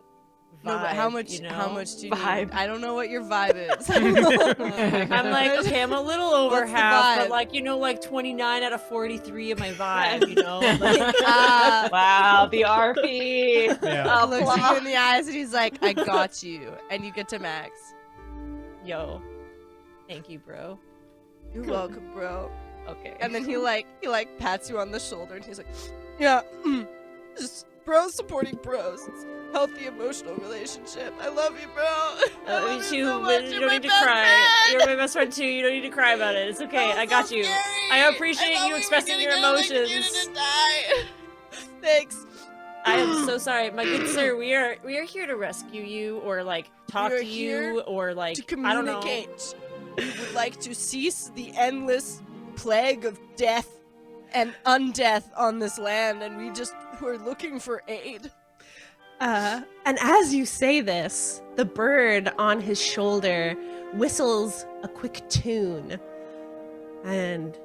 Speaker 5: No, but how
Speaker 2: vibe,
Speaker 5: much?
Speaker 2: you know?
Speaker 5: How much do you
Speaker 3: Vibe.
Speaker 5: need? I don't know what your vibe is.
Speaker 2: I'm like, okay, I'm a little over
Speaker 5: What's the
Speaker 2: half, but
Speaker 5: vibe?
Speaker 2: like, 29 out of 43 of my vibe, you know? Like,
Speaker 3: Wow, the RP.
Speaker 4: Yeah.
Speaker 5: Looks at you in the eyes and he's like, "I got you," and you get to Max.
Speaker 2: yo, thank you, bro.
Speaker 5: You're welcome, bro.
Speaker 3: Okay.
Speaker 5: And then he pats you on the shoulder and he's like, "Yeah, just bros supporting bros. It's a healthy emotional relationship. I love you, bro. I love
Speaker 2: Me
Speaker 5: you
Speaker 2: too,
Speaker 5: so
Speaker 2: but
Speaker 5: much.
Speaker 2: you
Speaker 5: You're
Speaker 2: don't
Speaker 5: my
Speaker 2: need to
Speaker 5: best
Speaker 2: cry.
Speaker 5: friend."
Speaker 2: You're my best friend too. You don't need to cry about it. It's okay.
Speaker 5: That
Speaker 2: I
Speaker 5: was
Speaker 2: got
Speaker 5: so
Speaker 2: you.
Speaker 5: scary.
Speaker 2: I appreciate
Speaker 5: thought
Speaker 2: you
Speaker 5: we were
Speaker 2: expressing
Speaker 5: gonna
Speaker 2: your
Speaker 5: get electrocuted
Speaker 2: emotions.
Speaker 5: and die. Thanks.
Speaker 2: I am so sorry, my good sir. We are here to rescue you, or like talk
Speaker 5: We are
Speaker 2: to you,
Speaker 5: here
Speaker 2: or like
Speaker 5: To
Speaker 2: I don't know.
Speaker 5: communicate, we would like to cease the endless plague of death and undeath on this land, and we're looking for aid.
Speaker 1: And as you say this, the bird on his shoulder whistles a quick tune. And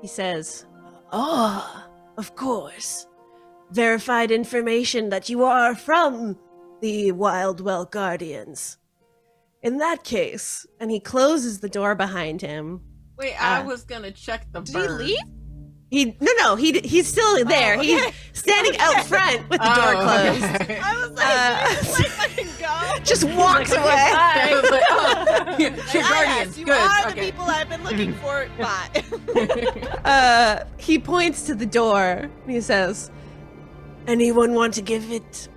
Speaker 1: he says, "Oh, of course. Verified information that you are from the Wildwell Guardians. In that case," and he closes the door behind him.
Speaker 6: Wait, I was gonna check the
Speaker 5: Did
Speaker 6: bird.
Speaker 5: he leave?
Speaker 1: He's still there.
Speaker 5: okay.
Speaker 1: He's standing out front with the door closed.
Speaker 6: Okay.
Speaker 5: I was like, fucking go.
Speaker 1: Just walks away.
Speaker 6: I was like, oh, your guardians.
Speaker 5: Yes, you
Speaker 6: Good.
Speaker 5: are the
Speaker 6: Okay.
Speaker 5: people I've been looking for. Bye.
Speaker 1: He points to the door and he says, "Anyone want to give it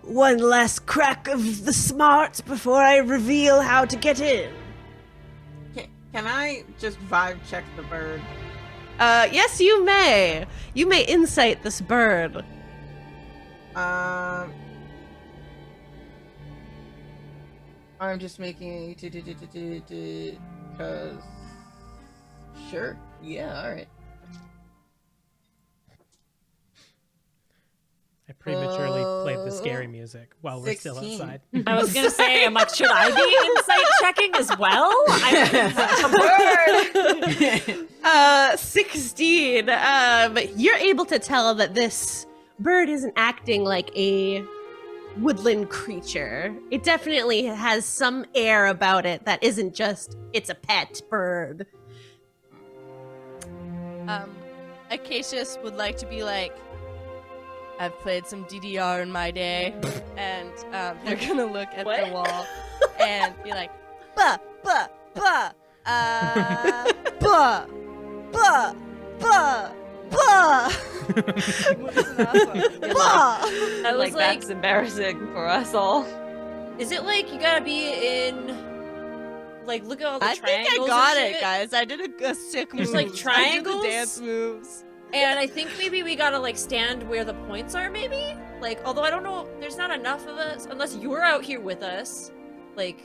Speaker 1: one last crack of the smarts before I reveal how to get in?"
Speaker 6: Can I just vibe check the bird?
Speaker 1: Yes, you may. You may insight this bird.
Speaker 6: I'm just making because sure, yeah, all right.
Speaker 4: I prematurely played the scary music while we're still
Speaker 6: 16.
Speaker 4: outside.
Speaker 2: I was gonna say, I'm like, should I be insight checking as well? I'm
Speaker 1: 16. You're able to tell that this bird isn't acting like a woodland creature. It definitely has some air about it that isn't just, it's a pet bird.
Speaker 5: Acacius would like to be like, "I've played some DDR in my day," and they're gonna look at
Speaker 2: What?
Speaker 5: the wall and be like, "Bah, bah, bah, bah, bah, bah, bah." What is the last one? Bah.
Speaker 2: I was
Speaker 3: Like,
Speaker 2: like,
Speaker 3: that's embarrassing for us all.
Speaker 2: is it like you gotta be in, like, look at all the
Speaker 5: I think
Speaker 2: triangles
Speaker 5: I got
Speaker 2: and
Speaker 5: it,
Speaker 2: shit?
Speaker 5: guys. I did a sick move.
Speaker 2: There's, like,
Speaker 5: I did
Speaker 2: triangles?
Speaker 5: the dance moves.
Speaker 2: And I think maybe we gotta like stand where the points are, maybe? Like, although I don't know, there's not enough of us, unless you're out here with us, like,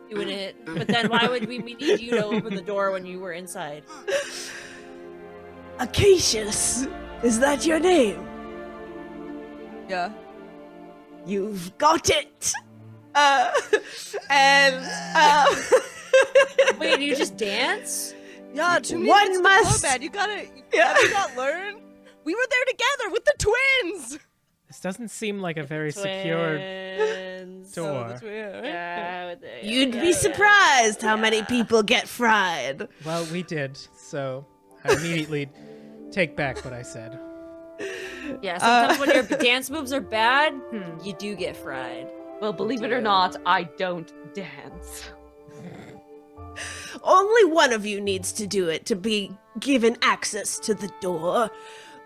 Speaker 2: doing it. But then why would we need you to open the door when you were inside?
Speaker 1: Acacius, is that your name?
Speaker 5: Yeah.
Speaker 1: You've got it.
Speaker 2: Wait, do you just dance?
Speaker 5: Yeah, too many
Speaker 1: One
Speaker 5: minutes to
Speaker 1: must-
Speaker 5: go, man. You gotta,
Speaker 1: Yeah.
Speaker 5: have you not learned? We were there together with the twins.
Speaker 4: This doesn't seem like a very secure
Speaker 2: Twins.
Speaker 4: door.
Speaker 2: Yeah, with the-
Speaker 1: You'd
Speaker 2: yeah,
Speaker 1: be
Speaker 2: yeah.
Speaker 1: surprised how many people get fried.
Speaker 4: Well, we did, so I immediately take back what I said.
Speaker 2: Yeah, sometimes when your dance moves are bad, you do get fried.
Speaker 3: Well, believe it or not, I don't dance.
Speaker 1: Only one of you needs to do it to be given access to the door.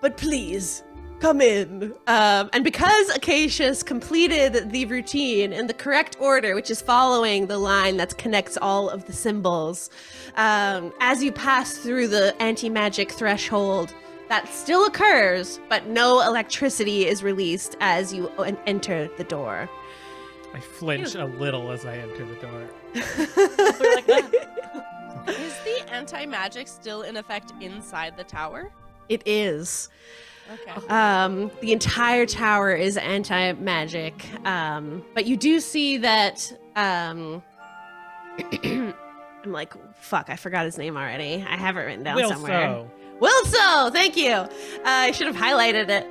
Speaker 1: But please, come in. And because Acacius completed the routine in the correct order, which is following the line that connects all of the symbols, as you pass through the anti-magic threshold, that still occurs, but no electricity is released as you enter the door.
Speaker 4: I flinch a little as I enter the door.
Speaker 2: We're like,
Speaker 5: Is the anti-magic still in effect inside the tower?
Speaker 1: It is.
Speaker 5: Okay.
Speaker 1: The entire tower is anti-magic, but you do see that. I'm like, fuck, I forgot his name already. I have it written down somewhere. Wilso, thank you. I should have highlighted it.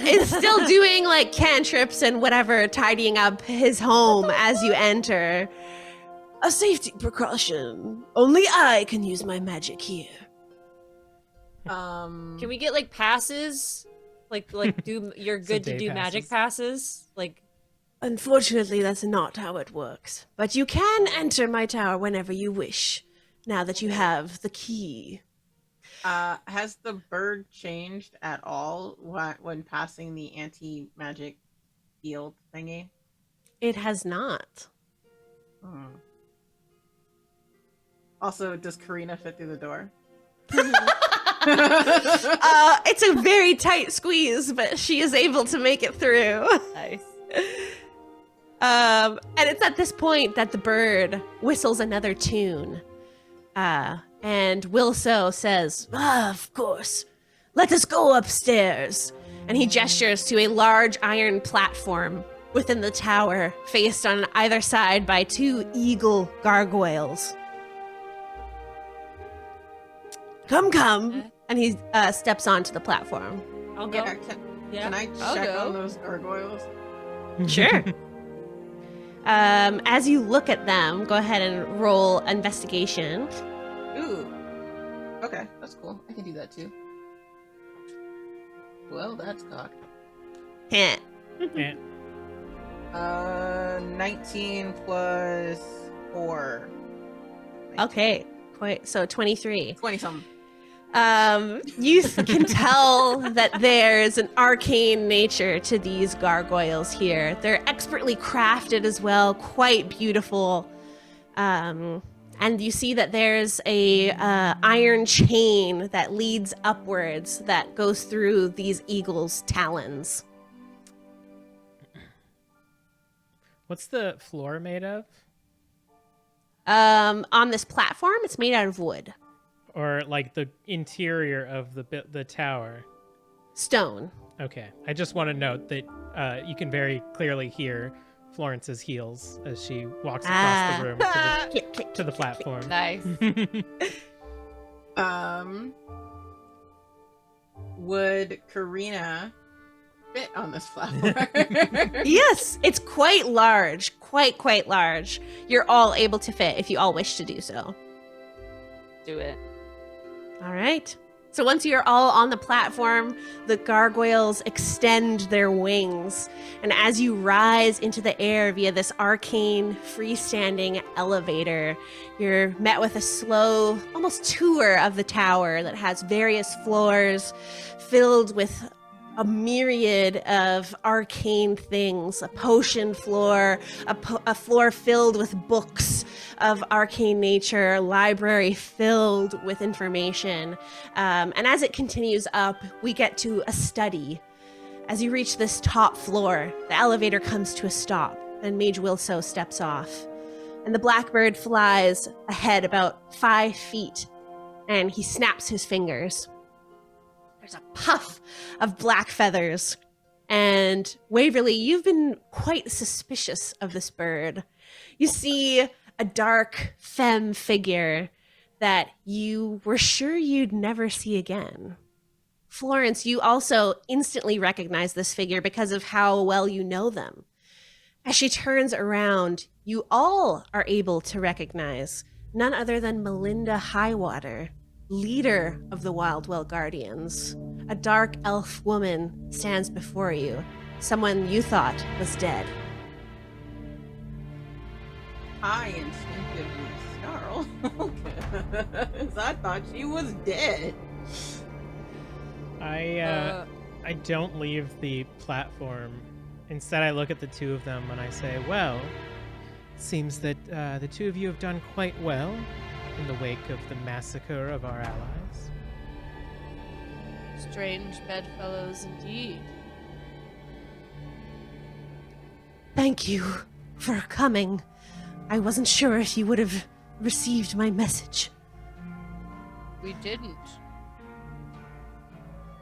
Speaker 1: Is still doing like cantrips and whatever, tidying up his home as you enter. A safety precaution. Only I can use my magic here.
Speaker 2: Can we get like passes? Like do you're
Speaker 4: Some
Speaker 2: good to
Speaker 4: day
Speaker 2: do magic passes? Like
Speaker 1: Unfortunately, that's not how it works. But you can enter my tower whenever you wish, now that you have the key.
Speaker 6: Has the bird changed at all when passing the anti-magic field thingy?
Speaker 1: It has not.
Speaker 6: Also, does Karina fit through the door?
Speaker 1: It's a very tight squeeze, but she is able to make it through.
Speaker 3: Nice.
Speaker 1: And it's at this point that the bird whistles another tune. And Wilso says, of course, let us go upstairs. And he gestures to a large iron platform within the tower, faced on either side by 2 eagle gargoyles. Come. And he steps onto the platform.
Speaker 2: I'll go.
Speaker 6: Can I
Speaker 5: I'll
Speaker 6: check
Speaker 5: go.
Speaker 6: on those gargoyles?
Speaker 1: Sure. As you look at them, go ahead and roll investigation.
Speaker 6: Ooh. Okay, that's cool. I can do that too. Well, that's cocked.
Speaker 1: Heh.
Speaker 4: Yeah.
Speaker 6: 19 plus 4.
Speaker 1: Okay, quite so 23.
Speaker 6: 20-something.
Speaker 1: You can tell that there's an arcane nature to these gargoyles here. They're expertly crafted as well, quite beautiful. And you see that there's a iron chain that leads upwards that goes through these eagles' talons.
Speaker 4: What's the floor made of?
Speaker 1: On this platform, it's made out of wood.
Speaker 4: Or like the interior of the tower?
Speaker 1: Stone.
Speaker 4: Okay. I just want to note that you can very clearly hear Florence's heels as she walks across the room to the platform.
Speaker 3: Nice.
Speaker 6: Would Karina fit on this platform?
Speaker 1: Yes, it's quite large. Quite large. You're all able to fit if you all wish to do so.
Speaker 3: Do it.
Speaker 1: All right. So once you're all on the platform, the gargoyles extend their wings. And as you rise into the air via this arcane freestanding elevator, you're met with a slow, almost tour of the tower that has various floors filled with a myriad of arcane things, a potion floor, a floor filled with books of arcane nature, a library filled with information. And as it continues up, we get to a study. As you reach this top floor, the elevator comes to a stop, and Mage Wilso steps off. And the blackbird flies ahead about 5 feet, and he snaps his fingers. There's a puff of black feathers. And Waverly, you've been quite suspicious of this bird. You see a dark femme figure that you were sure you'd never see again. Florence, you also instantly recognize this figure because of how well you know them. As she turns around, you all are able to recognize none other than Melinda Highwater, leader of the Wildwell Guardians. A dark elf woman stands before you, someone you thought was dead.
Speaker 6: I instinctively snarl. Because I thought she was dead.
Speaker 4: I don't leave the platform. Instead, I look at the two of them and I say, well, seems that the two of you have done quite well in the wake of the massacre of our allies.
Speaker 5: Strange bedfellows indeed.
Speaker 1: Thank you for coming. I wasn't sure if you would have received my message.
Speaker 5: We didn't.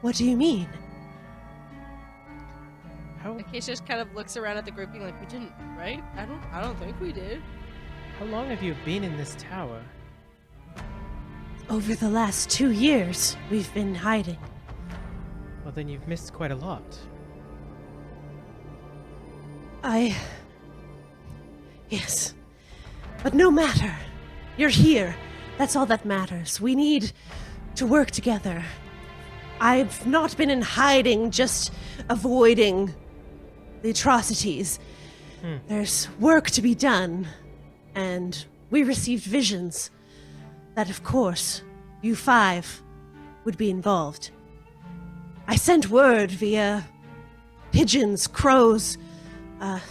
Speaker 1: What do you mean?
Speaker 5: Acacius kind of looks around at the grouping like, we didn't, right? I don't think we did.
Speaker 4: How long have you been in this tower?
Speaker 1: over the last 2 years, we've been hiding.
Speaker 4: Well, then you've missed quite a lot.
Speaker 1: Yes. But no matter. You're here. That's all that matters. We need to work together. I've not been in hiding, just avoiding the atrocities. There's work to be done, and we received visions that, of course, you 5 would be involved. I sent word via pigeons, crows,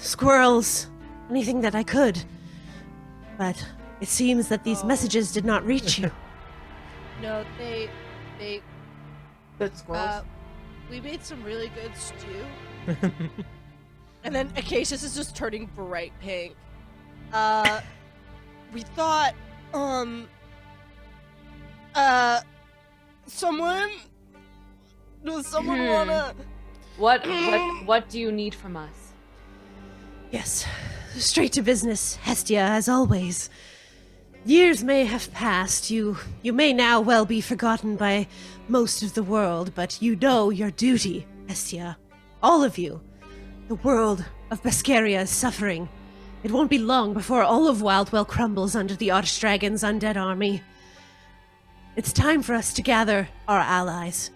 Speaker 1: squirrels, anything that I could. But it seems that these messages did not reach you.
Speaker 5: No, they
Speaker 6: Good squirrels.
Speaker 5: we made some really good stew. And then Acacius is just turning bright pink. We thought, does someone wanna?
Speaker 3: What do you need from us?
Speaker 1: Yes, straight to business, Hestia, as always. Years may have passed. You may now well be forgotten by most of the world, but you know your duty, Hestia. All of you. The world of Bescaria is suffering. It won't be long before all of Wildwell crumbles under the Archdragon's undead army. It's time for us to gather our allies.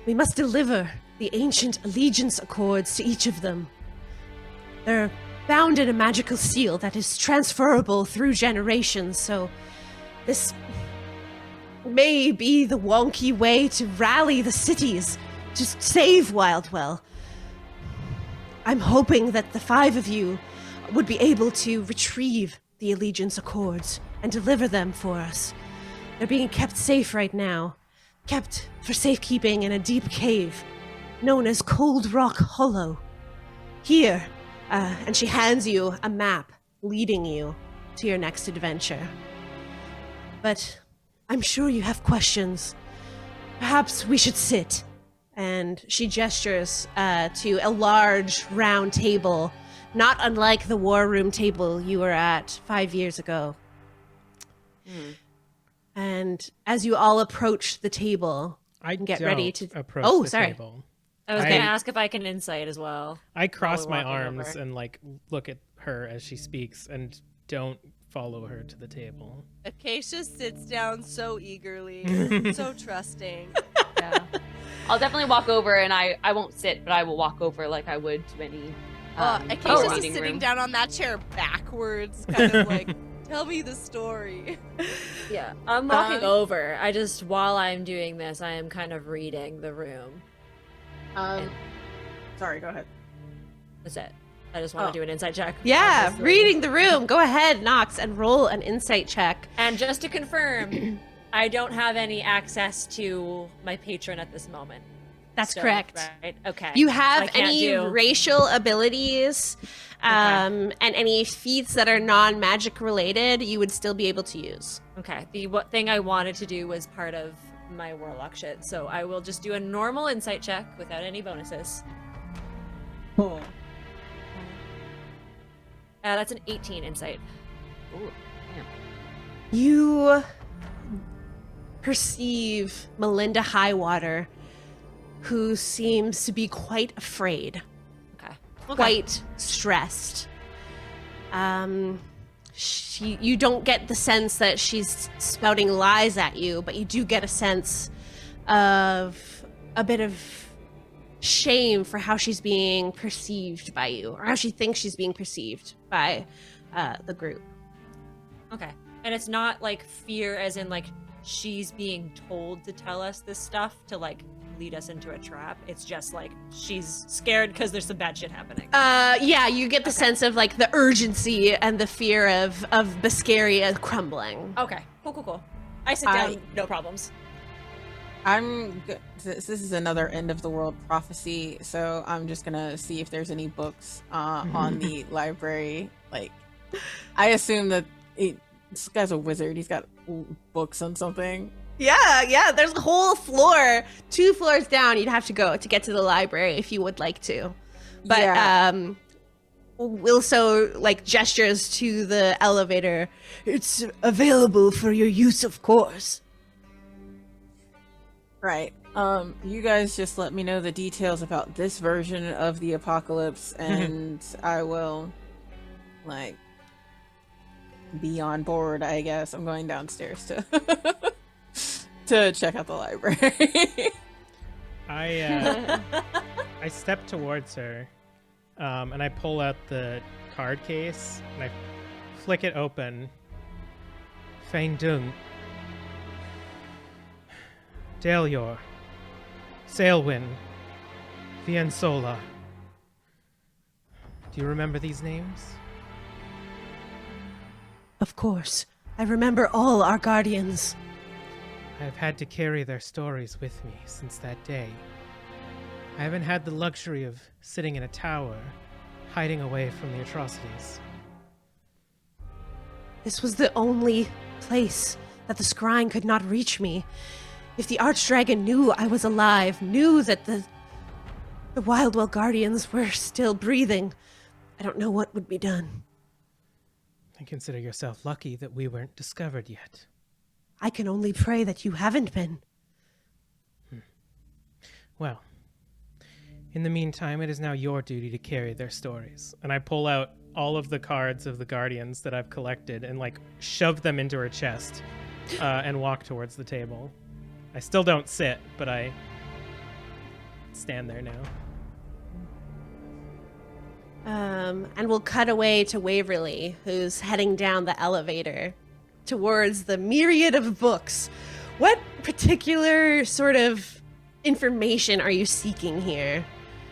Speaker 1: We must deliver the ancient allegiance accords to each of them. They're bound in a magical seal that is transferable through generations, so this may be the wonky way to rally the cities to save Wildwell. I'm hoping that the 5 of you would be able to retrieve the allegiance accords and deliver them for us. They're being kept safe right now, kept for safekeeping in a deep cave known as Cold Rock Hollow. Here, and she hands you a map leading you to your next adventure. But I'm sure you have questions. Perhaps we should sit. And she gestures to a large round table, not unlike the war room table you were at 5 years ago. And as you all approach the table,
Speaker 4: I
Speaker 1: get
Speaker 4: don't
Speaker 1: ready to
Speaker 4: approach
Speaker 1: Oh,
Speaker 4: the
Speaker 1: sorry.
Speaker 4: table.
Speaker 2: I was going to ask if I can insight as well.
Speaker 4: I cross my
Speaker 2: walking
Speaker 4: arms
Speaker 2: over.
Speaker 4: and like look at her as she speaks and don't follow her to the table.
Speaker 5: Acacius sits down so eagerly, so trusting.
Speaker 3: Yeah. I'll definitely walk over, and I won't sit, but I will walk over like I would to any
Speaker 5: Acacius is
Speaker 3: meeting
Speaker 5: sitting
Speaker 3: room.
Speaker 5: down on that chair backwards, kind of like, tell me the story.
Speaker 2: Yeah, I'm walking over. While I'm doing this, I am kind of reading the room.
Speaker 6: Sorry, go ahead.
Speaker 2: That's it. I just want to do an insight check.
Speaker 1: Yeah,
Speaker 2: obviously.
Speaker 1: reading the room. Go ahead, Noxx, and roll an insight check.
Speaker 2: And just to confirm, I don't have any access to my patron at this moment.
Speaker 1: That's
Speaker 2: So,
Speaker 1: correct.
Speaker 2: Right? Okay.
Speaker 1: You
Speaker 2: I
Speaker 1: have
Speaker 2: can't
Speaker 1: any
Speaker 2: do-
Speaker 1: racial abilities and any feats that are non-magic related, you would still be able to use.
Speaker 2: Okay. The thing I wanted to do was part of my warlock shit, so I will just do a normal insight check without any bonuses.
Speaker 6: Cool.
Speaker 2: That's an 18 insight.
Speaker 3: Ooh, damn.
Speaker 1: You perceive Melinda Highwater, who seems to be quite afraid,
Speaker 2: Okay.
Speaker 1: quite stressed. You don't get the sense that she's spouting lies at you, but you do get a sense of a bit of shame for how she's being perceived by you, or how she thinks she's being perceived by the group.
Speaker 2: Okay. And it's not like fear as in like she's being told to tell us this stuff to like lead us into a trap. It's just like she's scared because there's some bad shit happening.
Speaker 1: Yeah, you get the sense of like the urgency and the fear of Bescaria crumbling.
Speaker 2: Okay. Cool. I sit down, no problems.
Speaker 6: I'm good. This is another end of the world prophecy, so I'm just gonna see if there's any books on the library. Like, I assume that this guy's a wizard. He's got books on something.
Speaker 1: Yeah, there's a whole floor, 2 floors down you'd have to go to get to the library if you would like to. But
Speaker 6: Yeah.
Speaker 1: also like gestures to the elevator. It's available for your use, of course.
Speaker 6: Right. You guys just let me know the details about this version of the apocalypse, and I will, like, be on board, I guess. I'm going downstairs to to check out the library.
Speaker 4: I step towards her, and I pull out the card case, and I flick it open. Fein Dung. Delior. Sailwind. Viensola. Do you remember these names?
Speaker 1: Of course. I remember all our guardians.
Speaker 4: I have had to carry their stories with me since that day. I haven't had the luxury of sitting in a tower, hiding away from the atrocities.
Speaker 1: This was the only place that the scrying could not reach me. If the Archdragon knew I was alive, knew that the Wildwell Guardians were still breathing, I don't know what would be done.
Speaker 4: And consider yourself lucky that we weren't discovered yet.
Speaker 1: I can only pray that you haven't been.
Speaker 4: Well, in the meantime, it is now your duty to carry their stories. And I pull out all of the cards of the Guardians that I've collected and, like, shove them into her chest and walk towards the table. I still don't sit, but I stand there now.
Speaker 1: And we'll cut away to Waverly, who's heading down the elevator towards the myriad of books. What particular sort of information are you seeking here?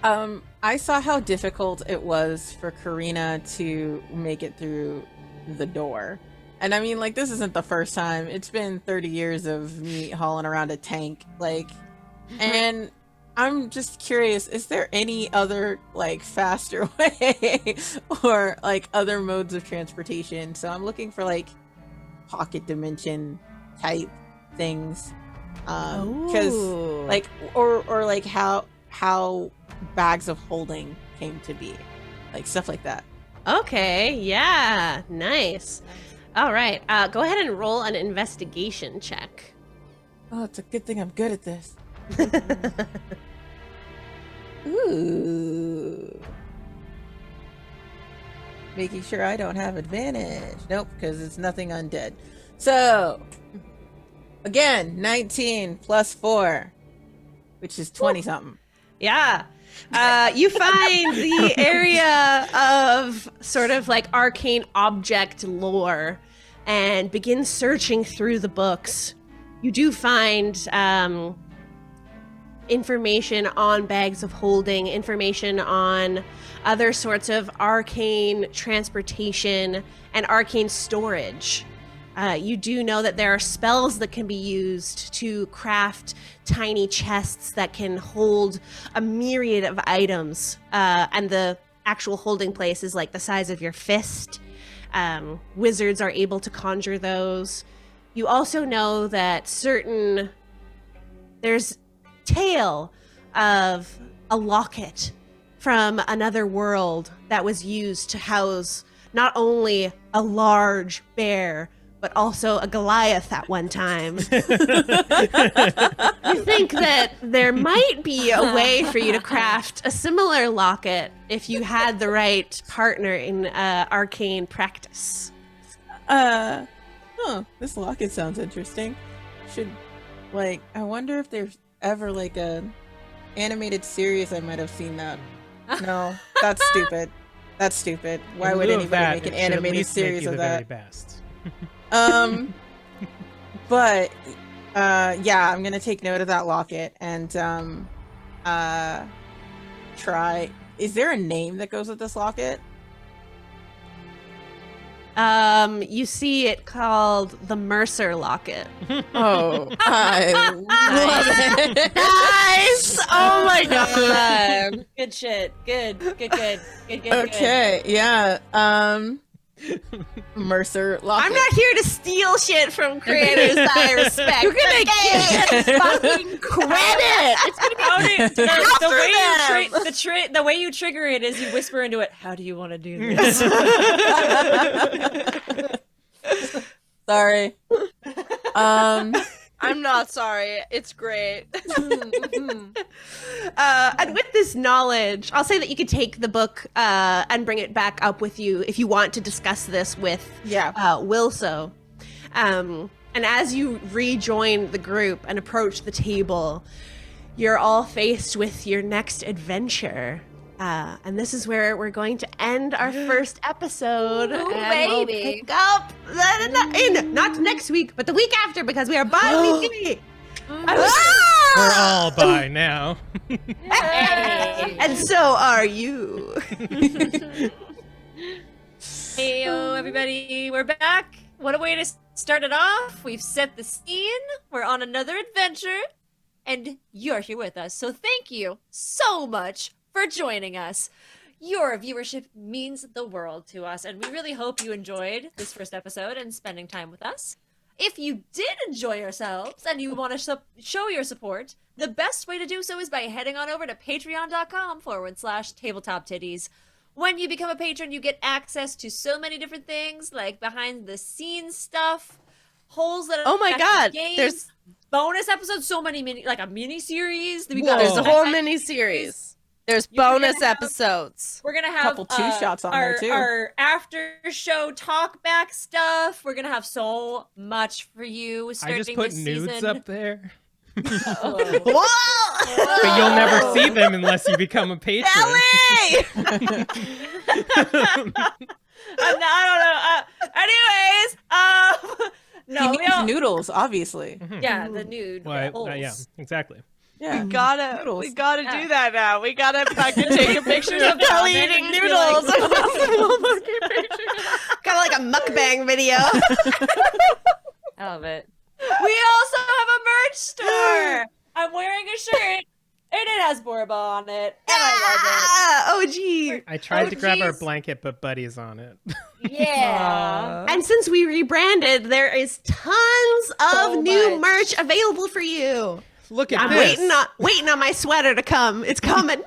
Speaker 6: I saw how difficult it was for Karina to make it through the door. And I mean, like, this isn't the first time. It's been 30 years of me hauling around a tank, like, and I'm just curious, is there any other, like, faster way or, like, other modes of transportation? So I'm looking for, like, pocket dimension type things. Because, like, or like how bags of holding came to be. Like, stuff like that.
Speaker 1: Okay, yeah, nice. All right, go ahead and roll an investigation check.
Speaker 6: Oh, it's a good thing I'm good at this. Ooh. Making sure I don't have advantage. Nope, because it's nothing undead. So, again, 19 plus 4, which is 20-something.
Speaker 1: Yeah. You find the area of sort of like arcane object lore and begin searching through the books. You do find information on bags of holding, information on other sorts of arcane transportation and arcane storage. You do know that there are spells that can be used to craft tiny chests that can hold a myriad of items, and the actual holding place is like the size of your fist. Wizards are able to conjure those. You also know that there's tale of a locket from another world that was used to house not only a large bear, but also a Goliath at one time. You think that there might be a way for you to craft a similar locket if you had the right partner in arcane practice.
Speaker 6: This locket sounds interesting. I wonder if there's ever like a animated series I might have seen that. No, that's stupid. That's stupid. Why would anybody make an animated series of that?
Speaker 4: Very best.
Speaker 6: But yeah, I'm gonna take note of that locket and try. Is there a name that goes with this locket?
Speaker 1: You see it called the Mercer locket.
Speaker 6: Oh, I love it.
Speaker 1: Nice! Oh my god.
Speaker 2: Good shit. Good.
Speaker 6: Okay, yeah. Mercer locket.
Speaker 1: I'm not here to steal shit from creators that I respect. You're gonna get fucking credit. It's gonna be
Speaker 2: the way you trigger it is you whisper into it, how do you want to do this?
Speaker 6: Sorry.
Speaker 5: I'm not sorry. It's great.
Speaker 1: And with this knowledge, I'll say that you could take the book and bring it back up with you if you want to discuss this with Wilso. And as you rejoin the group and approach the table, you're all faced with your next adventure. And this is where we're going to end our first episode.
Speaker 2: Ooh,
Speaker 1: and we'll
Speaker 2: baby.
Speaker 1: pick up not next week, but the week after, because we are bi-weekly.
Speaker 4: We're all by now.
Speaker 1: And so are you.
Speaker 2: Heyo, everybody, we're back. What a way to start it off. We've set the scene. We're on another adventure, and you're here with us. So thank you so much for joining us. Your viewership means the world to us, and we really hope you enjoyed this first episode and spending time with us. If you did enjoy yourselves and you want to show your support, the best way to do so is by heading on over to patreon.com/Tabletop Tiddies. When you become a patron, you get access to so many different things, like behind the scenes stuff, holes that are
Speaker 5: Oh my God,
Speaker 2: games,
Speaker 5: there's
Speaker 2: bonus episodes, so many like a mini series.
Speaker 5: There's a whole mini series. There's bonus episodes.
Speaker 2: We're gonna have
Speaker 6: Couple two shots on there, too.
Speaker 2: Our after show talk back stuff. We're gonna have so much for you.
Speaker 4: I
Speaker 2: Starting
Speaker 4: just put
Speaker 2: this
Speaker 4: nudes
Speaker 2: season.
Speaker 4: up there.
Speaker 2: Oh.
Speaker 1: Whoa!
Speaker 4: But you'll never see them unless you become a patron.
Speaker 2: I don't know.
Speaker 6: He
Speaker 2: No, we
Speaker 6: needs
Speaker 2: all,
Speaker 6: noodles, obviously.
Speaker 2: yeah, the nude.
Speaker 4: Well,
Speaker 2: holes.
Speaker 4: yeah, exactly.
Speaker 6: Yeah.
Speaker 5: We gotta do that now. We gotta fucking take a picture of
Speaker 2: Yeah,
Speaker 5: Kelly
Speaker 2: man,
Speaker 5: eating
Speaker 2: just be
Speaker 5: noodles.
Speaker 1: Kind of like a mukbang video.
Speaker 3: I love it.
Speaker 2: We also have a merch store. I'm wearing a shirt, and it has Borba on it, and I
Speaker 1: Oh, gee.
Speaker 4: I tried to grab our
Speaker 2: jeez.
Speaker 4: blanket, but Buddy's on it.
Speaker 2: love it. Yeah.
Speaker 1: And since we rebranded, there is tons of
Speaker 2: So
Speaker 1: new
Speaker 2: much.
Speaker 1: merch available for you.
Speaker 4: Look at
Speaker 1: I'm
Speaker 4: this.
Speaker 1: waiting on my sweater to come. It's coming.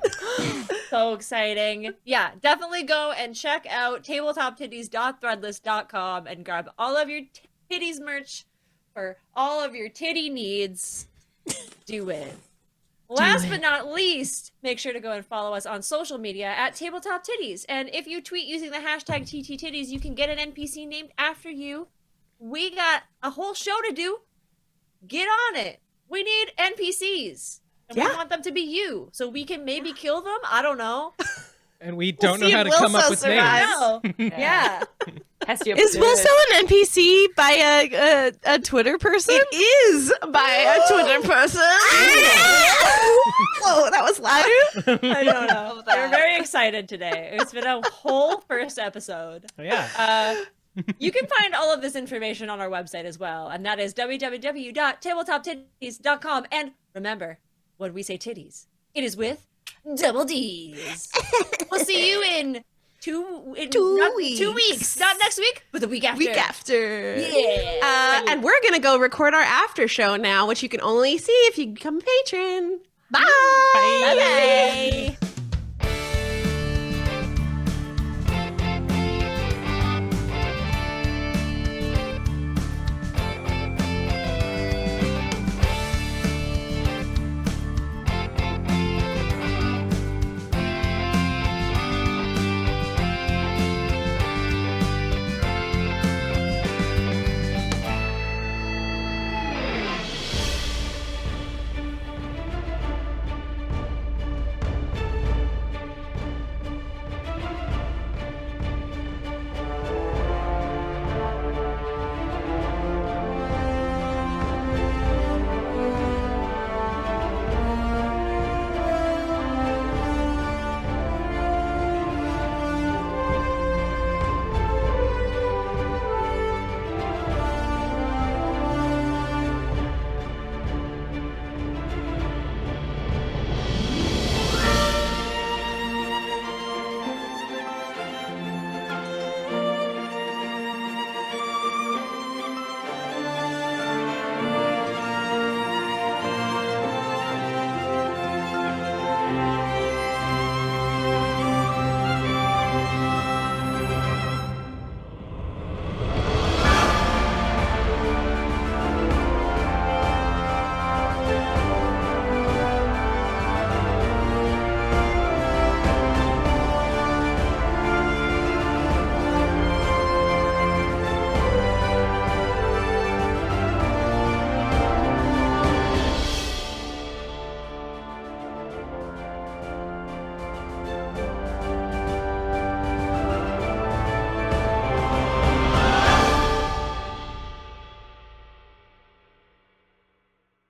Speaker 2: So exciting. Yeah, definitely go and check out tabletoptiddies.threadless.com and grab all of your titties merch for all of your titty needs. Do it. Last but not least, make sure to go and follow us on social media at Tabletop Tiddies. And if you tweet using the hashtag TTTiddies, you can get an NPC named after you. We got a whole show to do. Get on it. We need NPCs. And we
Speaker 1: Yeah.
Speaker 2: want them to be you. So we can maybe kill them. I don't know.
Speaker 4: And we don't know
Speaker 1: see
Speaker 4: how
Speaker 1: if
Speaker 4: to come up
Speaker 1: Wilso
Speaker 4: with
Speaker 1: survives.
Speaker 4: names.
Speaker 2: No. Yeah.
Speaker 3: Hestia
Speaker 5: Is
Speaker 3: put it.
Speaker 5: Wilso an NPC by a Twitter person?
Speaker 1: It is by a Twitter person. Whoa, that was loud.
Speaker 2: I don't know. We're very excited today. It's been a whole first episode.
Speaker 4: Oh, yeah.
Speaker 2: You can find all of this information on our website as well, and that is www.tabletoptiddies.com. And remember, when we say titties, it is with double D's. We'll see you in two weeks. Not next week, but the week after.
Speaker 1: Week after.
Speaker 2: Yeah.
Speaker 1: And we're going to go record our after show now, which you can only see if you become a patron. Bye.
Speaker 2: Bye-bye.